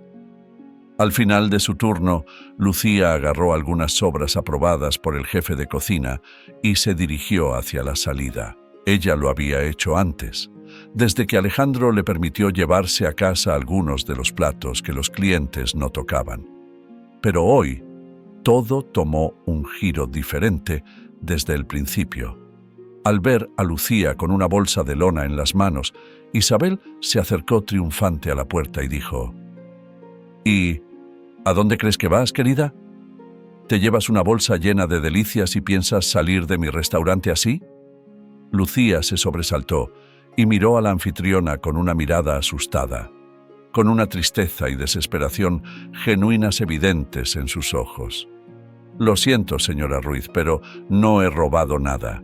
Al final de su turno, Lucía agarró algunas sobras aprobadas por el jefe de cocina y se dirigió hacia la salida. Ella lo había hecho antes, desde que Alejandro le permitió llevarse a casa algunos de los platos que los clientes no tocaban. Pero hoy, todo tomó un giro diferente desde el principio. Al ver a Lucía con una bolsa de lona en las manos, Isabel se acercó triunfante a la puerta y dijo: «¿Y a dónde crees que vas, querida? ¿Te llevas una bolsa llena de delicias y piensas salir de mi restaurante así?» Lucía se sobresaltó y miró a la anfitriona con una mirada asustada, con una tristeza y desesperación genuinas evidentes en sus ojos. «Lo siento, señora Ruiz, pero no he robado nada.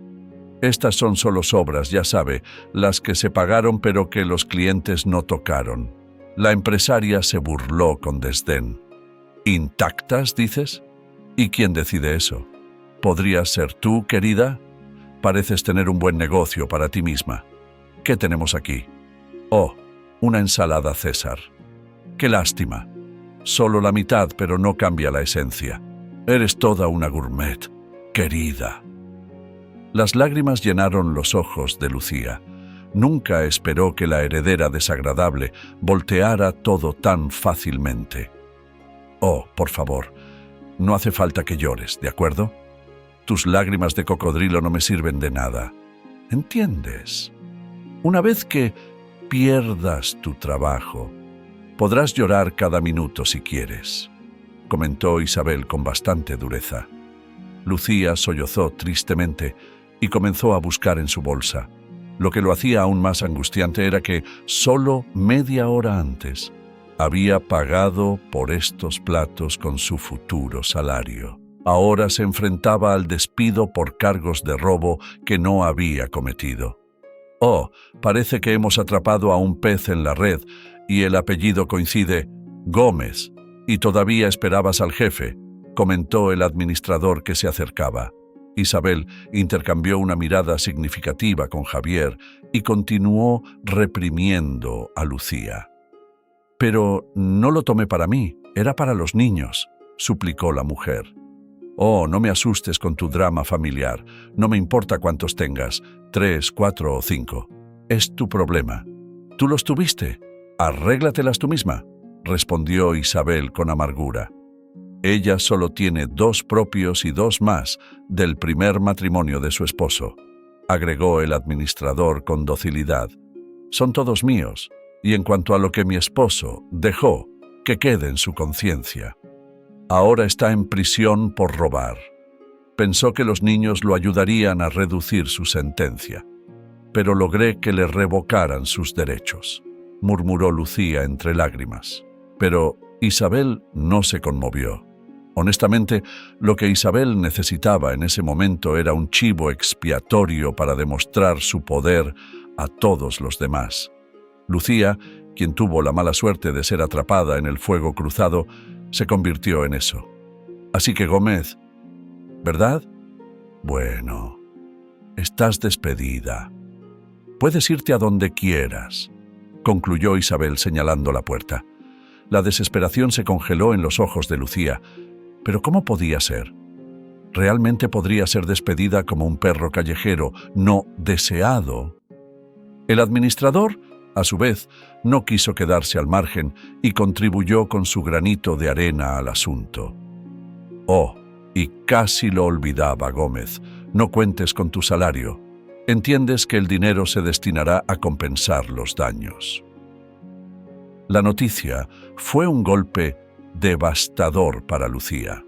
Estas son solo sobras, ya sabe, las que se pagaron pero que los clientes no tocaron». La empresaria se burló con desdén. «¿Intactas, dices? ¿Y quién decide eso? ¿Podrías ser tú, querida? Pareces tener un buen negocio para ti misma. ¿Qué tenemos aquí? Oh, una ensalada César. ¡Qué lástima! Solo la mitad, pero no cambia la esencia. Eres toda una gourmet, querida». Las lágrimas llenaron los ojos de Lucía. Nunca esperó que la heredera desagradable volteara todo tan fácilmente. «Oh, por favor, no hace falta que llores, ¿de acuerdo? Tus lágrimas de cocodrilo no me sirven de nada. ¿Entiendes? Una vez que pierdas tu trabajo, podrás llorar cada minuto si quieres», comentó Isabel con bastante dureza. Lucía sollozó tristemente y comenzó a buscar en su bolsa. Lo que lo hacía aún más angustiante era que solo media hora antes había pagado por estos platos con su futuro salario. Ahora se enfrentaba al despido por cargos de robo que no había cometido. «Oh, parece que hemos atrapado a un pez en la red y el apellido coincide. Gómez. Y todavía esperabas al jefe», comentó el administrador que se acercaba. Isabel intercambió una mirada significativa con Javier y continuó reprimiendo a Lucía. «Pero no lo tomé para mí, era para los niños», suplicó la mujer. «Oh, no me asustes con tu drama familiar. No me importa cuántos tengas, 3, 4 o 5. Es tu problema. Tú los tuviste. Arréglatelas tú misma», respondió Isabel con amargura. «Ella solo tiene 2 propios y 2 más del primer matrimonio de su esposo», agregó el administrador con docilidad. «Son todos míos, y en cuanto a lo que mi esposo dejó, que quede en su conciencia. Ahora está en prisión por robar. Pensó que los niños lo ayudarían a reducir su sentencia, pero logré que le revocaran sus derechos», murmuró Lucía entre lágrimas. Pero Isabel no se conmovió. Honestamente, lo que Isabel necesitaba en ese momento era un chivo expiatorio para demostrar su poder a todos los demás. Lucía, quien tuvo la mala suerte de ser atrapada en el fuego cruzado, se convirtió en eso. «Así que Gómez, ¿verdad? Bueno, estás despedida. Puedes irte a donde quieras», concluyó Isabel señalando la puerta. La desesperación se congeló en los ojos de Lucía. ¿Pero cómo podía ser? ¿Realmente podría ser despedida como un perro callejero no deseado? El administrador, a su vez, no quiso quedarse al margen y contribuyó con su granito de arena al asunto. «Oh, y casi lo olvidaba, Gómez. No cuentes con tu salario. Entiendes que el dinero se destinará a compensar los daños». La noticia fue un golpe devastador para Lucía.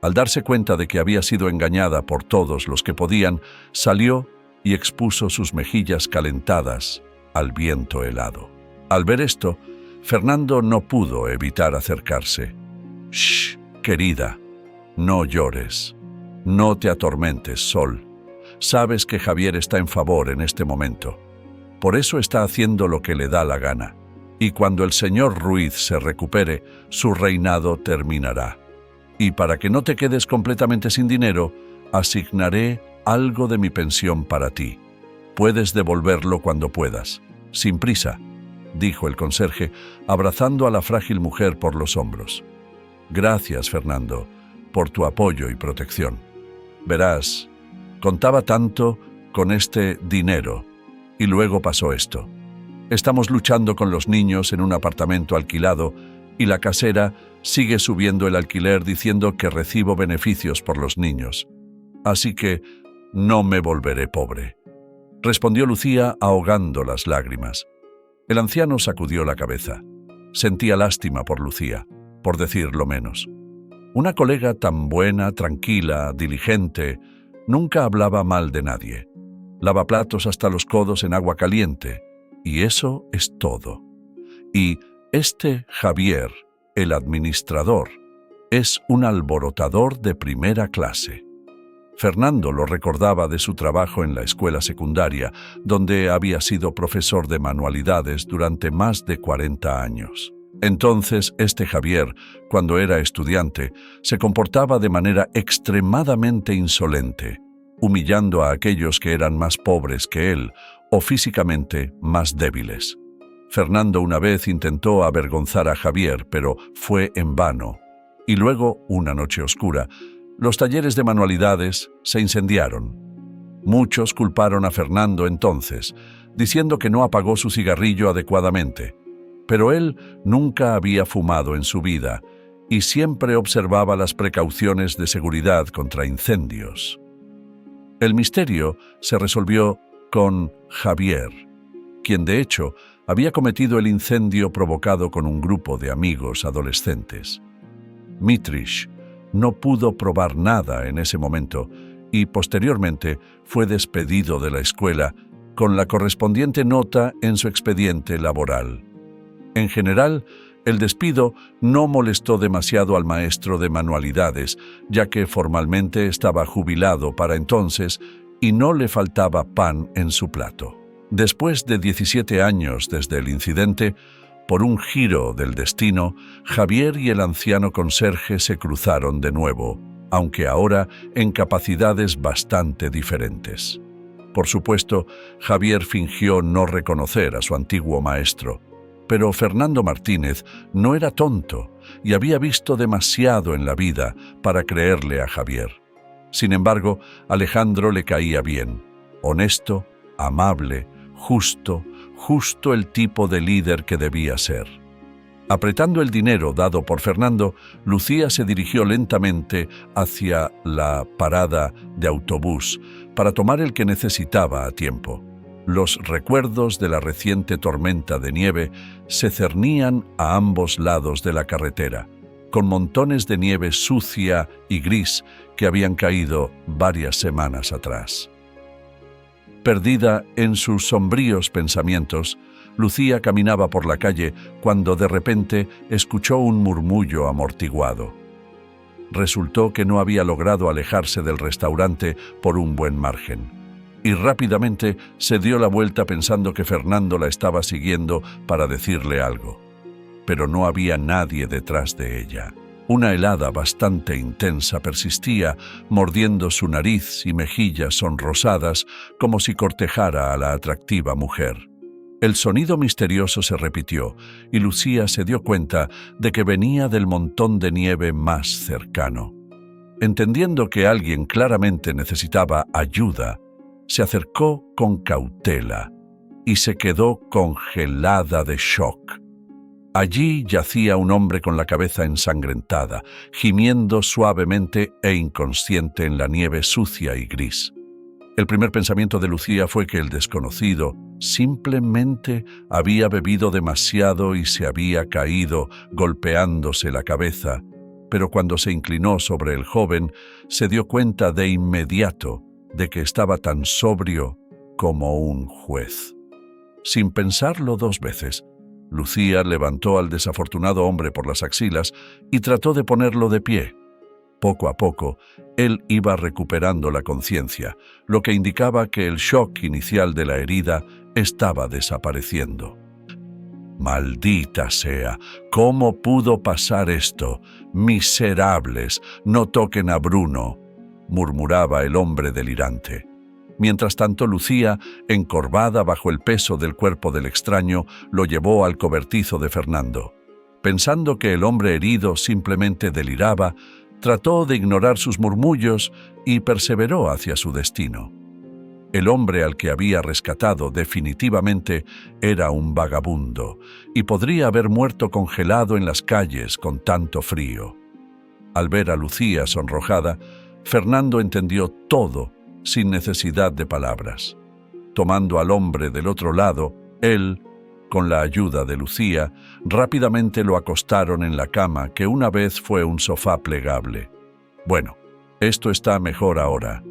Al darse cuenta de que había sido engañada por todos los que podían, salió y expuso sus mejillas calentadas al viento helado. Al ver esto, Fernando no pudo evitar acercarse. «Shh, querida, no llores. No te atormentes, Sol. Sabes que Javier está en favor en este momento. Por eso está haciendo lo que le da la gana. y cuando el señor Ruiz se recupere, su reinado terminará. Y para que no te quedes completamente sin dinero, asignaré algo de mi pensión para ti. Puedes devolverlo cuando puedas, sin prisa, dijo el conserje, abrazando a la frágil mujer por los hombros. Gracias, Fernando, por tu apoyo y protección. Verás, contaba tanto con este dinero, y luego pasó esto. Estamos luchando con los niños en un apartamento alquilado y la casera sigue subiendo el alquiler diciendo que recibo beneficios por los niños. Así que no me volveré pobre, respondió Lucía ahogando las lágrimas. El anciano sacudió la cabeza. Sentía lástima por Lucía, por decirlo menos. Una colega tan buena, tranquila, diligente, nunca hablaba mal de nadie. Lava platos hasta los codos en agua caliente, y eso es todo. Y este Javier, el administrador, es un alborotador de primera clase. Fernando lo recordaba de su trabajo en la escuela secundaria, donde había sido profesor de manualidades durante más de 40 años. Entonces, este Javier, cuando era estudiante, se comportaba de manera extremadamente insolente, humillando a aquellos que eran más pobres que él o físicamente más débiles. Fernando una vez intentó avergonzar a Javier, pero fue en vano. Y luego, una noche oscura, los talleres de manualidades se incendiaron. Muchos culparon a Fernando entonces, diciendo que no apagó su cigarrillo adecuadamente. Pero él nunca había fumado en su vida y siempre observaba las precauciones de seguridad contra incendios. El misterio se resolvió con Javier, quien de hecho había cometido el incendio provocado con un grupo de amigos adolescentes. Mitrich no pudo probar nada en ese momento y posteriormente fue despedido de la escuela con la correspondiente nota en su expediente laboral. En general, el despido no molestó demasiado al maestro de manualidades, ya que formalmente estaba jubilado para entonces y no le faltaba pan en su plato. Después de 17 años desde el incidente, por un giro del destino, Javier y el anciano conserje se cruzaron de nuevo, aunque ahora en capacidades bastante diferentes. Por supuesto, Javier fingió no reconocer a su antiguo maestro, pero Fernando Martínez no era tonto y había visto demasiado en la vida para creerle a Javier. Sin embargo, Alejandro le caía bien, honesto, amable, justo el tipo de líder que debía ser. Apretando el dinero dado por Fernando, Lucía se dirigió lentamente hacia la parada de autobús para tomar el que necesitaba a tiempo. Los recuerdos de la reciente tormenta de nieve se cernían a ambos lados de la carretera, con montones de nieve sucia y gris que habían caído varias semanas atrás. Perdida en sus sombríos pensamientos, Lucía caminaba por la calle cuando de repente escuchó un murmullo amortiguado. Resultó que no había logrado alejarse del restaurante por un buen margen, y rápidamente se dio la vuelta pensando que Fernando la estaba siguiendo para decirle algo. Pero no había nadie detrás de ella. Una helada bastante intensa persistía, mordiendo su nariz y mejillas sonrosadas como si cortejara a la atractiva mujer. El sonido misterioso se repitió y Lucía se dio cuenta de que venía del montón de nieve más cercano. Entendiendo que alguien claramente necesitaba ayuda, se acercó con cautela y se quedó congelada de shock. Allí yacía un hombre con la cabeza ensangrentada, gimiendo suavemente e inconsciente en la nieve sucia y gris. El primer pensamiento de Lucía fue que el desconocido simplemente había bebido demasiado y se había caído golpeándose la cabeza, pero cuando se inclinó sobre el joven, se dio cuenta de inmediato de que estaba tan sobrio como un juez. Sin pensarlo dos veces, Lucía levantó al desafortunado hombre por las axilas y trató de ponerlo de pie. Poco a poco, él iba recuperando la conciencia, lo que indicaba que el shock inicial de la herida estaba desapareciendo. «Maldita sea, ¿cómo pudo pasar esto? Miserables, no toquen a Bruno», murmuraba el hombre delirante. Mientras tanto, Lucía, encorvada bajo el peso del cuerpo del extraño, lo llevó al cobertizo de Fernando. Pensando que el hombre herido simplemente deliraba, trató de ignorar sus murmullos y perseveró hacia su destino. El hombre al que había rescatado definitivamente era un vagabundo y podría haber muerto congelado en las calles con tanto frío. Al ver a Lucía sonrojada, Fernando entendió todo sin necesidad de palabras. Tomando al hombre del otro lado, él, con la ayuda de Lucía, rápidamente lo acostaron en la cama que una vez fue un sofá plegable. «Bueno, esto está mejor ahora.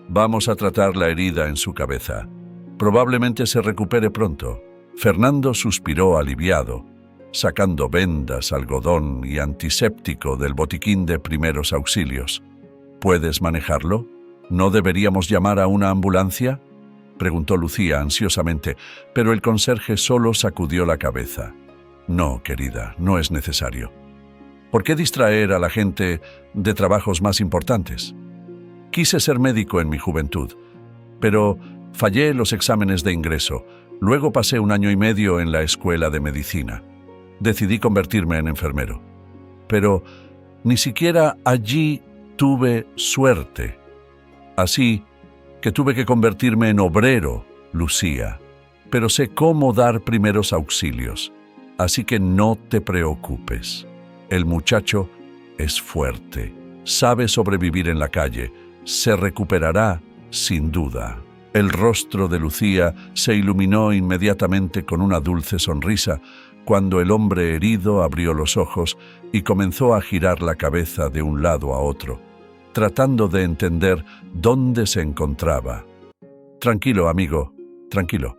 Vamos a tratar la herida en su cabeza. Probablemente se recupere pronto». Fernando suspiró aliviado, sacando vendas, algodón y antiséptico del botiquín de primeros auxilios. «¿Puedes manejarlo? ¿No deberíamos llamar a una ambulancia?», preguntó Lucía ansiosamente, pero el conserje solo sacudió la cabeza. «No, querida, no es necesario. ¿Por qué distraer a la gente de trabajos más importantes? Quise ser médico en mi juventud, pero fallé los exámenes de ingreso. Luego pasé 1 año y medio en la escuela de medicina. Decidí convertirme en enfermero. Pero ni siquiera allí tuve suerte. Así que tuve que convertirme en obrero, Lucía. Pero sé cómo dar primeros auxilios, así que no te preocupes. El muchacho es fuerte, sabe sobrevivir en la calle, se recuperará sin duda». El rostro de Lucía se iluminó inmediatamente con una dulce sonrisa cuando el hombre herido abrió los ojos y comenzó a girar la cabeza de un lado a otro, tratando de entender dónde se encontraba. «Tranquilo, amigo, tranquilo.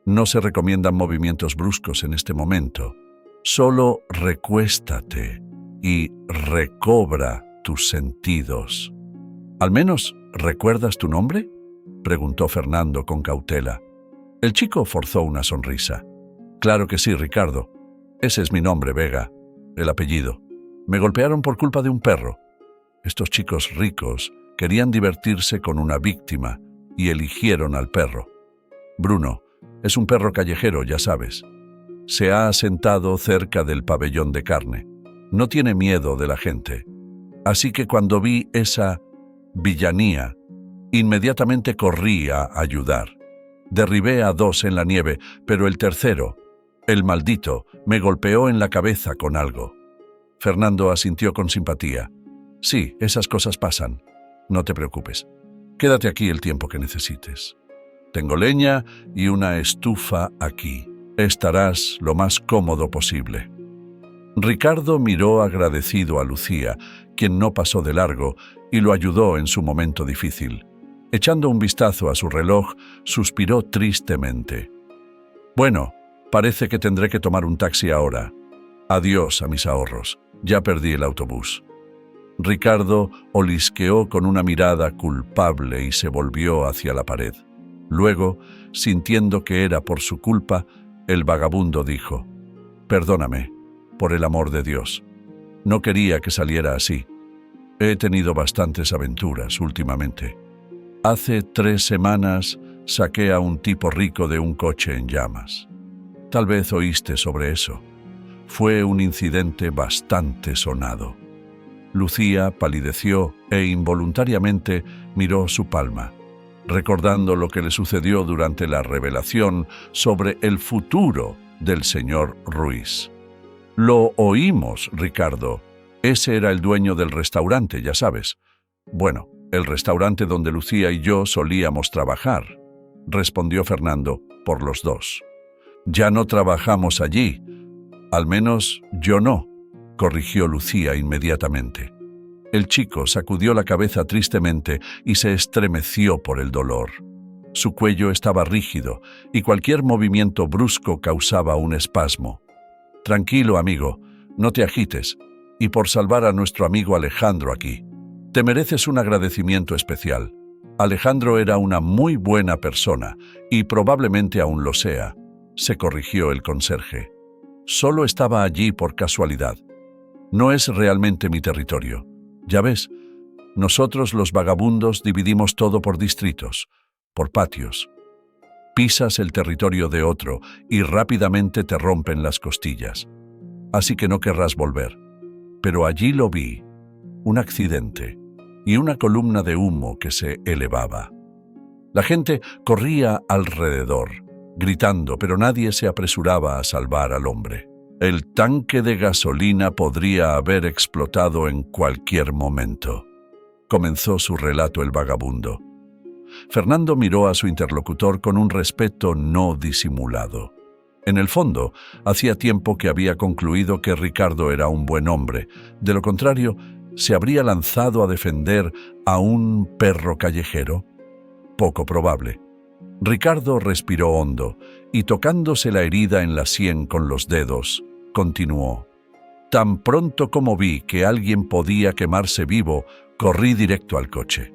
No se recomiendan movimientos bruscos en este momento. Solo recuéstate y recobra tus sentidos». «¿Al menos recuerdas tu nombre?», preguntó Fernando con cautela. El chico forzó una sonrisa. «Claro que sí, Ricardo. Ese es mi nombre, Vega, el apellido. Me golpearon por culpa de un perro. Estos chicos ricos querían divertirse con una víctima y eligieron al perro. Bruno es un perro callejero, ya sabes. Se ha asentado cerca del pabellón de carne. No tiene miedo de la gente. Así que cuando vi esa villanía, inmediatamente corrí a ayudar. Derribé a 2 en la nieve, pero el tercero, el maldito, me golpeó en la cabeza con algo». Fernando asintió con simpatía. «Sí, esas cosas pasan. No te preocupes. Quédate aquí el tiempo que necesites. Tengo leña y una estufa aquí. Estarás lo más cómodo posible». Ricardo miró agradecido a Lucía, quien no pasó de largo y lo ayudó en su momento difícil. Echando un vistazo a su reloj, suspiró tristemente. «Bueno, parece que tendré que tomar un taxi ahora. Adiós a mis ahorros. Ya perdí el autobús». Ricardo olisqueó con una mirada culpable y se volvió hacia la pared. Luego, sintiendo que era por su culpa, el vagabundo dijo: «Perdóname, por el amor de Dios. No quería que saliera así. He tenido bastantes aventuras últimamente. Hace 3 semanas saqué a un tipo rico de un coche en llamas. Tal vez oíste sobre eso. Fue un incidente bastante sonado». Lucía palideció e involuntariamente miró su palma, recordando lo que le sucedió durante la revelación sobre el futuro del señor Ruiz. «Lo oímos, Ricardo. Ese era el dueño del restaurante, ya sabes». «Bueno, el restaurante donde Lucía y yo solíamos trabajar», respondió Fernando por los dos. «Ya no trabajamos allí. Al menos yo no», corrigió Lucía inmediatamente. El chico sacudió la cabeza tristemente y se estremeció por el dolor. Su cuello estaba rígido y cualquier movimiento brusco causaba un espasmo. «Tranquilo, amigo, no te agites, y por salvar a nuestro amigo Alejandro aquí. Te mereces un agradecimiento especial. Alejandro era una muy buena persona y probablemente aún lo sea», se corrigió el conserje. Solo estaba allí por casualidad. No es realmente mi territorio. Ya ves, nosotros los vagabundos dividimos todo por distritos, por patios. Pisas el territorio de otro y rápidamente te rompen las costillas. Así que no querrás volver. Pero allí lo vi, un accidente y una columna de humo que se elevaba. La gente corría alrededor, gritando, pero nadie se apresuraba a salvar al hombre. El tanque de gasolina podría haber explotado en cualquier momento. Comenzó su relato el vagabundo. Fernando miró a su interlocutor con un respeto no disimulado. En el fondo, hacía tiempo que había concluido que Ricardo era un buen hombre. De lo contrario, ¿se habría lanzado a defender a un perro callejero? Poco probable. Ricardo respiró hondo y, tocándose la herida en la sien con los dedos, continuó. Tan pronto como vi que alguien podía quemarse vivo, corrí directo al coche.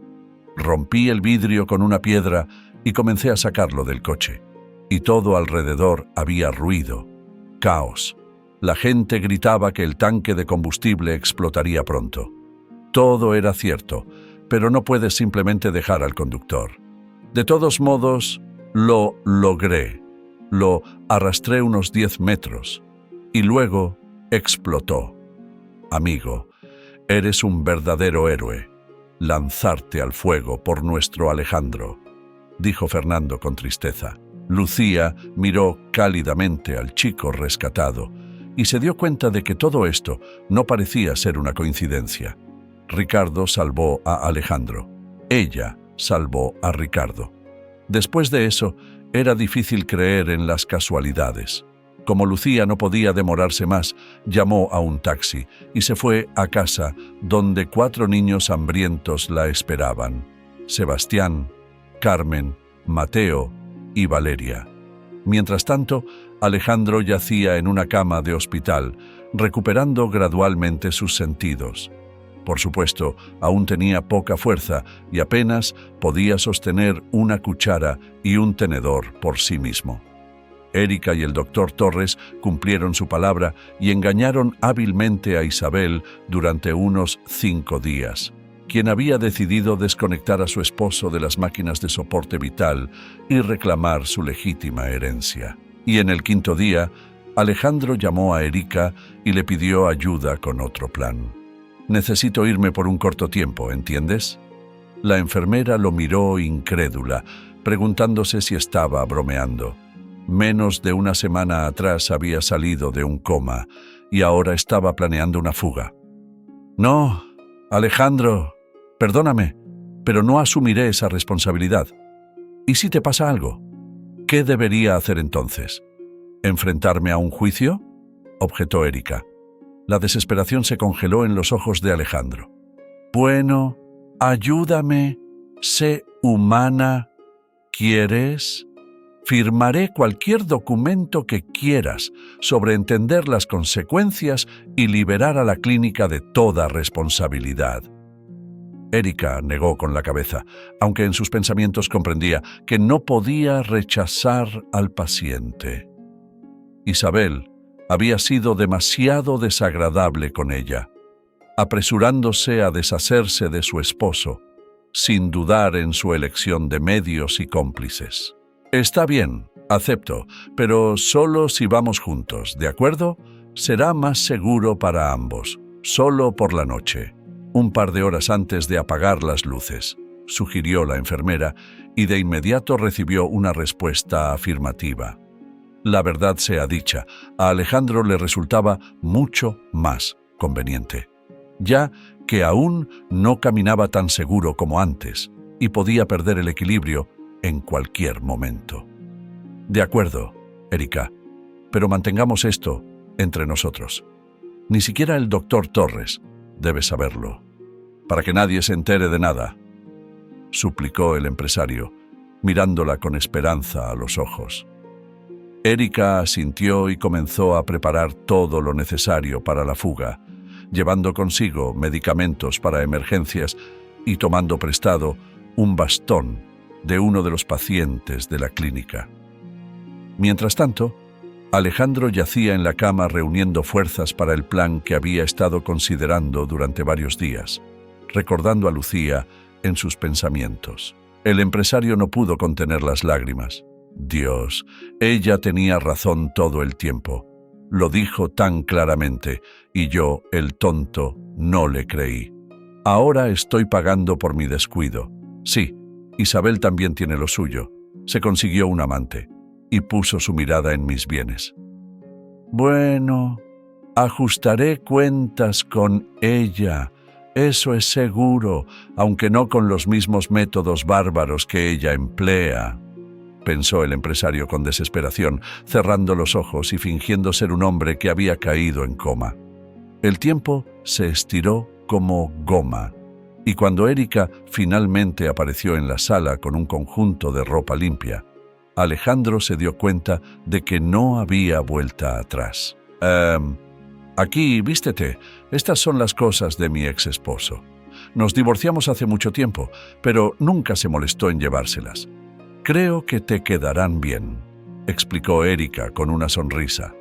Rompí el vidrio con una piedra y comencé a sacarlo del coche. Y todo alrededor había ruido, caos. La gente gritaba que el tanque de combustible explotaría pronto. Todo era cierto, pero no puedes simplemente dejar al conductor. De todos modos, lo logré. Lo arrastré unos 10 metros y luego explotó. Amigo, eres un verdadero héroe. Lanzarte al fuego por nuestro Alejandro, dijo Fernando con tristeza. Lucía miró cálidamente al chico rescatado y se dio cuenta de que todo esto no parecía ser una coincidencia. Ricardo salvó a Alejandro. Ella salvó a Ricardo. Después de eso, era difícil creer en las casualidades. Como Lucía no podía demorarse más, llamó a un taxi y se fue a casa, donde 4 niños hambrientos la esperaban: Sebastián, Carmen, Mateo y Valeria. Mientras tanto, Alejandro yacía en una cama de hospital, recuperando gradualmente sus sentidos. Por supuesto, aún tenía poca fuerza y apenas podía sostener una cuchara y un tenedor por sí mismo. Erika y el doctor Torres cumplieron su palabra y engañaron hábilmente a Isabel durante unos 5 días, quien había decidido desconectar a su esposo de las máquinas de soporte vital y reclamar su legítima herencia. Y en el 5.º día, Alejandro llamó a Erika y le pidió ayuda con otro plan. Necesito irme por un corto tiempo, ¿entiendes? La enfermera lo miró incrédula, preguntándose si estaba bromeando. Menos de una semana atrás había salido de un coma y ahora estaba planeando una fuga. No, Alejandro, perdóname, pero no asumiré esa responsabilidad. ¿Y si te pasa algo? ¿Qué debería hacer entonces? ¿Enfrentarme a un juicio?, objetó Erika. La desesperación se congeló en los ojos de Alejandro. Bueno, ayúdame, sé humana. ¿Quieres? Firmaré cualquier documento que quieras sobre entender las consecuencias y liberar a la clínica de toda responsabilidad. Erika negó con la cabeza, aunque en sus pensamientos comprendía que no podía rechazar al paciente. Isabel había sido demasiado desagradable con ella, apresurándose a deshacerse de su esposo, sin dudar en su elección de medios y cómplices. Está bien, acepto, pero solo si vamos juntos, ¿de acuerdo? Será más seguro para ambos, solo por la noche, un par de horas antes de apagar las luces, sugirió la enfermera, y de inmediato recibió una respuesta afirmativa. La verdad sea dicha, a Alejandro le resultaba mucho más conveniente, ya que aún no caminaba tan seguro como antes y podía perder el equilibrio en cualquier momento. De acuerdo, Erika, pero mantengamos esto entre nosotros. Ni siquiera el doctor Torres debe saberlo, para que nadie se entere de nada, suplicó el empresario, mirándola con esperanza a los ojos. Erika asintió y comenzó a preparar todo lo necesario para la fuga, llevando consigo medicamentos para emergencias y tomando prestado un bastón de uno de los pacientes de la clínica. Mientras tanto, Alejandro yacía en la cama reuniendo fuerzas para el plan que había estado considerando durante varios días, recordando a Lucía en sus pensamientos. El empresario no pudo contener las lágrimas. Dios, ella tenía razón todo el tiempo. Lo dijo tan claramente, y yo, el tonto, no le creí. Ahora estoy pagando por mi descuido. Sí, Isabel también tiene lo suyo. Se consiguió un amante y puso su mirada en mis bienes. Bueno, ajustaré cuentas con ella. Eso es seguro, aunque no con los mismos métodos bárbaros que ella emplea, pensó el empresario con desesperación, cerrando los ojos y fingiendo ser un hombre que había caído en coma. El tiempo se estiró como goma, y cuando Erika finalmente apareció en la sala con un conjunto de ropa limpia, Alejandro se dio cuenta de que no había vuelta atrás. Aquí, vístete. Estas son las cosas de mi ex esposo. Nos divorciamos hace mucho tiempo, pero nunca se molestó en llevárselas. Creo que te quedarán bien, explicó Erika con una sonrisa.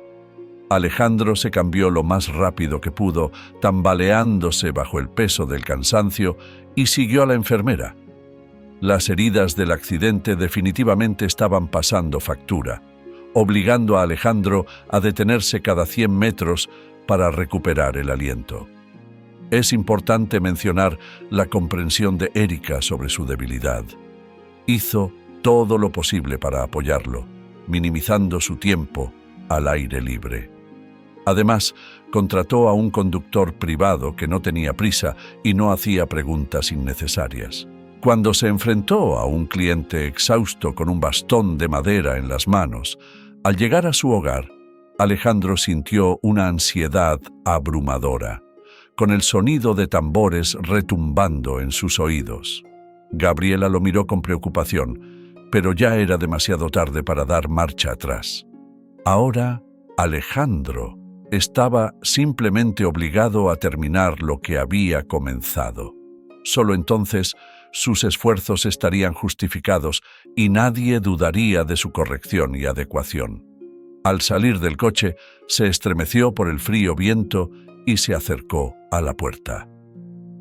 Alejandro se cambió lo más rápido que pudo, tambaleándose bajo el peso del cansancio, y siguió a la enfermera. Las heridas del accidente definitivamente estaban pasando factura, obligando a Alejandro a detenerse cada 100 metros para recuperar el aliento. Es importante mencionar la comprensión de Erika sobre su debilidad. Hizo todo lo posible para apoyarlo, minimizando su tiempo al aire libre. Además, contrató a un conductor privado que no tenía prisa y no hacía preguntas innecesarias. Cuando se enfrentó a un cliente exhausto con un bastón de madera en las manos, al llegar a su hogar, Alejandro sintió una ansiedad abrumadora, con el sonido de tambores retumbando en sus oídos. Gabriela lo miró con preocupación, pero ya era demasiado tarde para dar marcha atrás. Ahora, Alejandro estaba simplemente obligado a terminar lo que había comenzado. Solo entonces sus esfuerzos estarían justificados y nadie dudaría de su corrección y adecuación. Al salir del coche, se estremeció por el frío viento y se acercó a la puerta.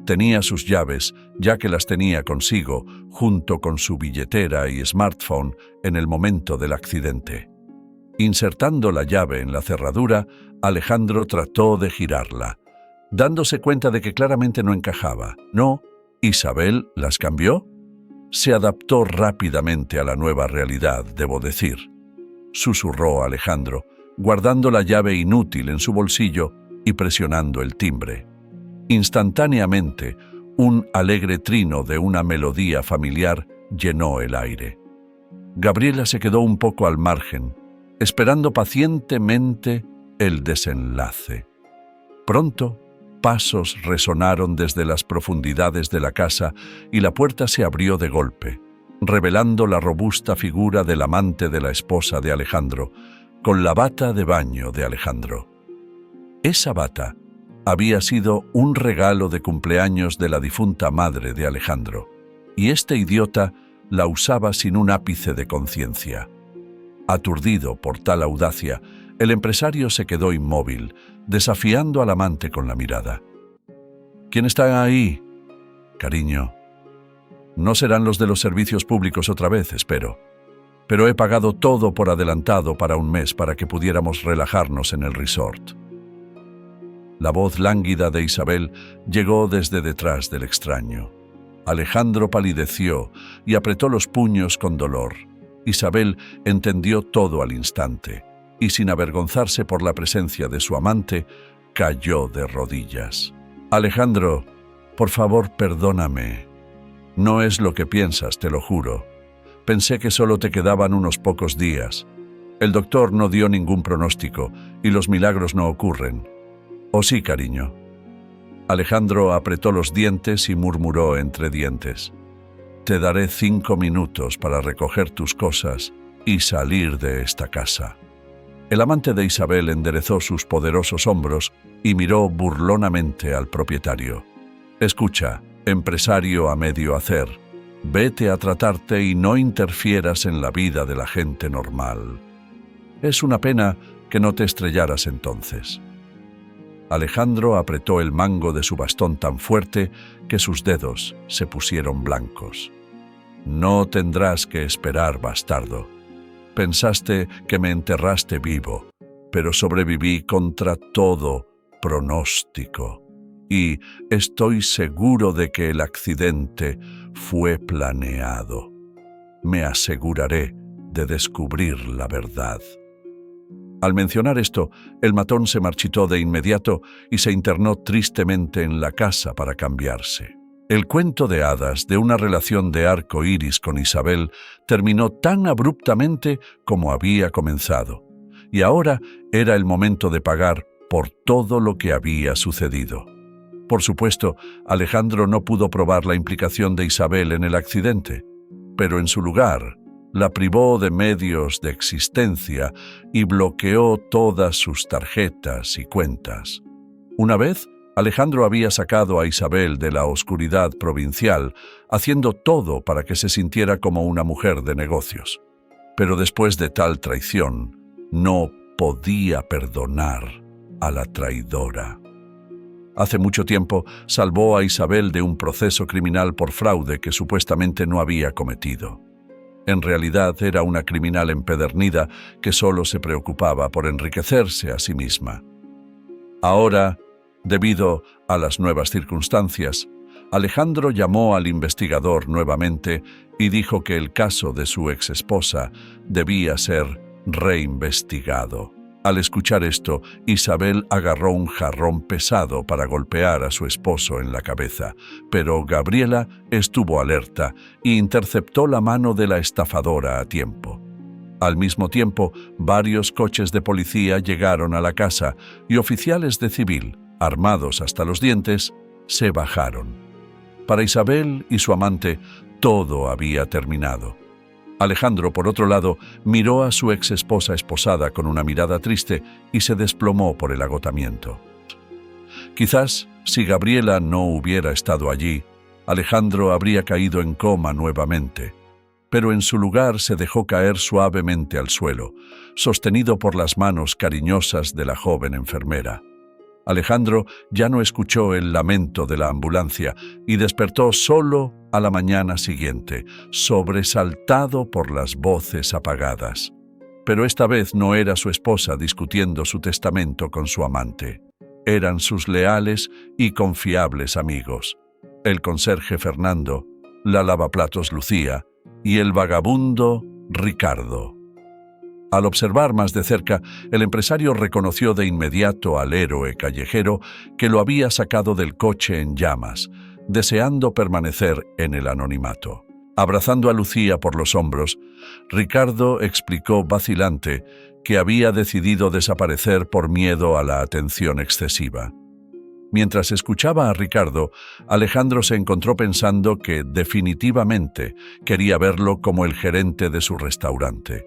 Tenía sus llaves, ya que las tenía consigo, junto con su billetera y smartphone en el momento del accidente. Insertando la llave en la cerradura, Alejandro trató de girarla, dándose cuenta de que claramente no encajaba. No, ¿Isabel las cambió? Se adaptó rápidamente a la nueva realidad, debo decir, susurró Alejandro, guardando la llave inútil en su bolsillo y presionando el timbre. Instantáneamente, un alegre trino de una melodía familiar llenó el aire. Gabriela se quedó un poco al margen, esperando pacientemente el desenlace. Pronto, pasos resonaron desde las profundidades de la casa y la puerta se abrió de golpe, revelando la robusta figura del amante de la esposa de Alejandro, con la bata de baño de Alejandro. Esa bata había sido un regalo de cumpleaños de la difunta madre de Alejandro, y este idiota la usaba sin un ápice de conciencia. Aturdido por tal audacia, el empresario se quedó inmóvil, desafiando al amante con la mirada. ¿Quién está ahí? Cariño. No serán los de los servicios públicos otra vez, espero. Pero he pagado todo por adelantado para un mes para que pudiéramos relajarnos en el resort. La voz lánguida de Isabel llegó desde detrás del extraño. Alejandro palideció y apretó los puños con dolor. Isabel entendió todo al instante y, sin avergonzarse por la presencia de su amante, cayó de rodillas. Alejandro, por favor, perdóname. No es lo que piensas, te lo juro. Pensé que solo te quedaban unos pocos días. El doctor no dio ningún pronóstico y los milagros no ocurren. ¿O sí, cariño? Alejandro apretó los dientes y murmuró entre dientes. Te daré 5 minutos para recoger tus cosas y salir de esta casa. El amante de Isabel enderezó sus poderosos hombros y miró burlonamente al propietario. Escucha, empresario a medio hacer, vete a tratarte y no interfieras en la vida de la gente normal. Es una pena, que no te estrellaras entonces. Alejandro apretó el mango de su bastón tan fuerte que sus dedos se pusieron blancos. No tendrás que esperar, bastardo. Pensaste que me enterraste vivo, pero sobreviví contra todo pronóstico. Y estoy seguro de que el accidente fue planeado. Me aseguraré de descubrir la verdad. Al mencionar esto, el matón se marchitó de inmediato y se internó tristemente en la casa para cambiarse. El cuento de hadas de una relación de arco iris con Isabel terminó tan abruptamente como había comenzado, y ahora era el momento de pagar por todo lo que había sucedido. Por supuesto, Alejandro no pudo probar la implicación de Isabel en el accidente, pero en su lugar la privó de medios de existencia y bloqueó todas sus tarjetas y cuentas. Una vez, Alejandro había sacado a Isabel de la oscuridad provincial, haciendo todo para que se sintiera como una mujer de negocios. Pero después de tal traición, no podía perdonar a la traidora. Hace mucho tiempo salvó a Isabel de un proceso criminal por fraude que supuestamente no había cometido. En realidad era una criminal empedernida que solo se preocupaba por enriquecerse a sí misma. Ahora, debido a las nuevas circunstancias, Alejandro llamó al investigador nuevamente y dijo que el caso de su exesposa debía ser reinvestigado. Al escuchar esto, Isabel agarró un jarrón pesado para golpear a su esposo en la cabeza, pero Gabriela estuvo alerta e interceptó la mano de la estafadora a tiempo. Al mismo tiempo, varios coches de policía llegaron a la casa y oficiales de civil, armados hasta los dientes, se bajaron. Para Isabel y su amante, todo había terminado. Alejandro, por otro lado, miró a su exesposa esposada con una mirada triste y se desplomó por el agotamiento. Quizás, si Gabriela no hubiera estado allí, Alejandro habría caído en coma nuevamente, pero en su lugar se dejó caer suavemente al suelo, sostenido por las manos cariñosas de la joven enfermera. Alejandro ya no escuchó el lamento de la ambulancia y despertó solo a la mañana siguiente, sobresaltado por las voces apagadas. Pero esta vez no era su esposa discutiendo su testamento con su amante. Eran sus leales y confiables amigos, el conserje Fernando, la lavaplatos Lucía y el vagabundo Ricardo. Al observar más de cerca, el empresario reconoció de inmediato al héroe callejero que lo había sacado del coche en llamas, deseando permanecer en el anonimato. Abrazando a Lucía por los hombros, Ricardo explicó vacilante que había decidido desaparecer por miedo a la atención excesiva. Mientras escuchaba a Ricardo, Alejandro se encontró pensando que definitivamente quería verlo como el gerente de su restaurante.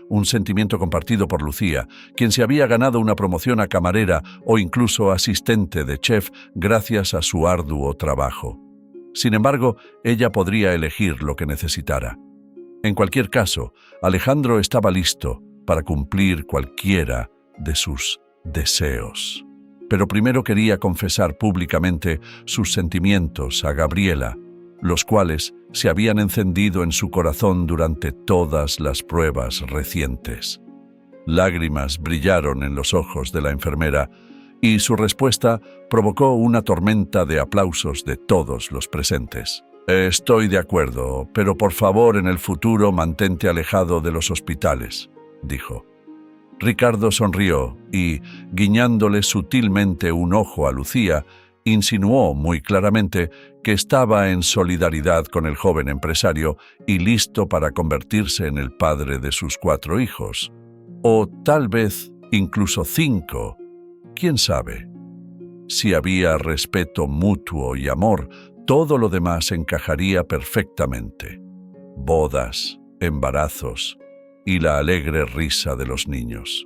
Un sentimiento compartido por Lucía, quien se había ganado una promoción a camarera o incluso asistente de chef gracias a su arduo trabajo. Sin embargo, ella podría elegir lo que necesitara. En cualquier caso, Alejandro estaba listo para cumplir cualquiera de sus deseos. Pero primero quería confesar públicamente sus sentimientos a Gabriela, los cuales se habían encendido en su corazón durante todas las pruebas recientes. Lágrimas brillaron en los ojos de la enfermera y su respuesta provocó una tormenta de aplausos de todos los presentes. Estoy de acuerdo, pero por favor en el futuro mantente alejado de los hospitales, dijo. Ricardo sonrió y, guiñándole sutilmente un ojo a Lucía, insinuó muy claramente que estaba en solidaridad con el joven empresario y listo para convertirse en el padre de sus 4 hijos. O tal vez incluso 5. ¿Quién sabe? Si había respeto mutuo y amor, todo lo demás encajaría perfectamente. Bodas, embarazos y la alegre risa de los niños.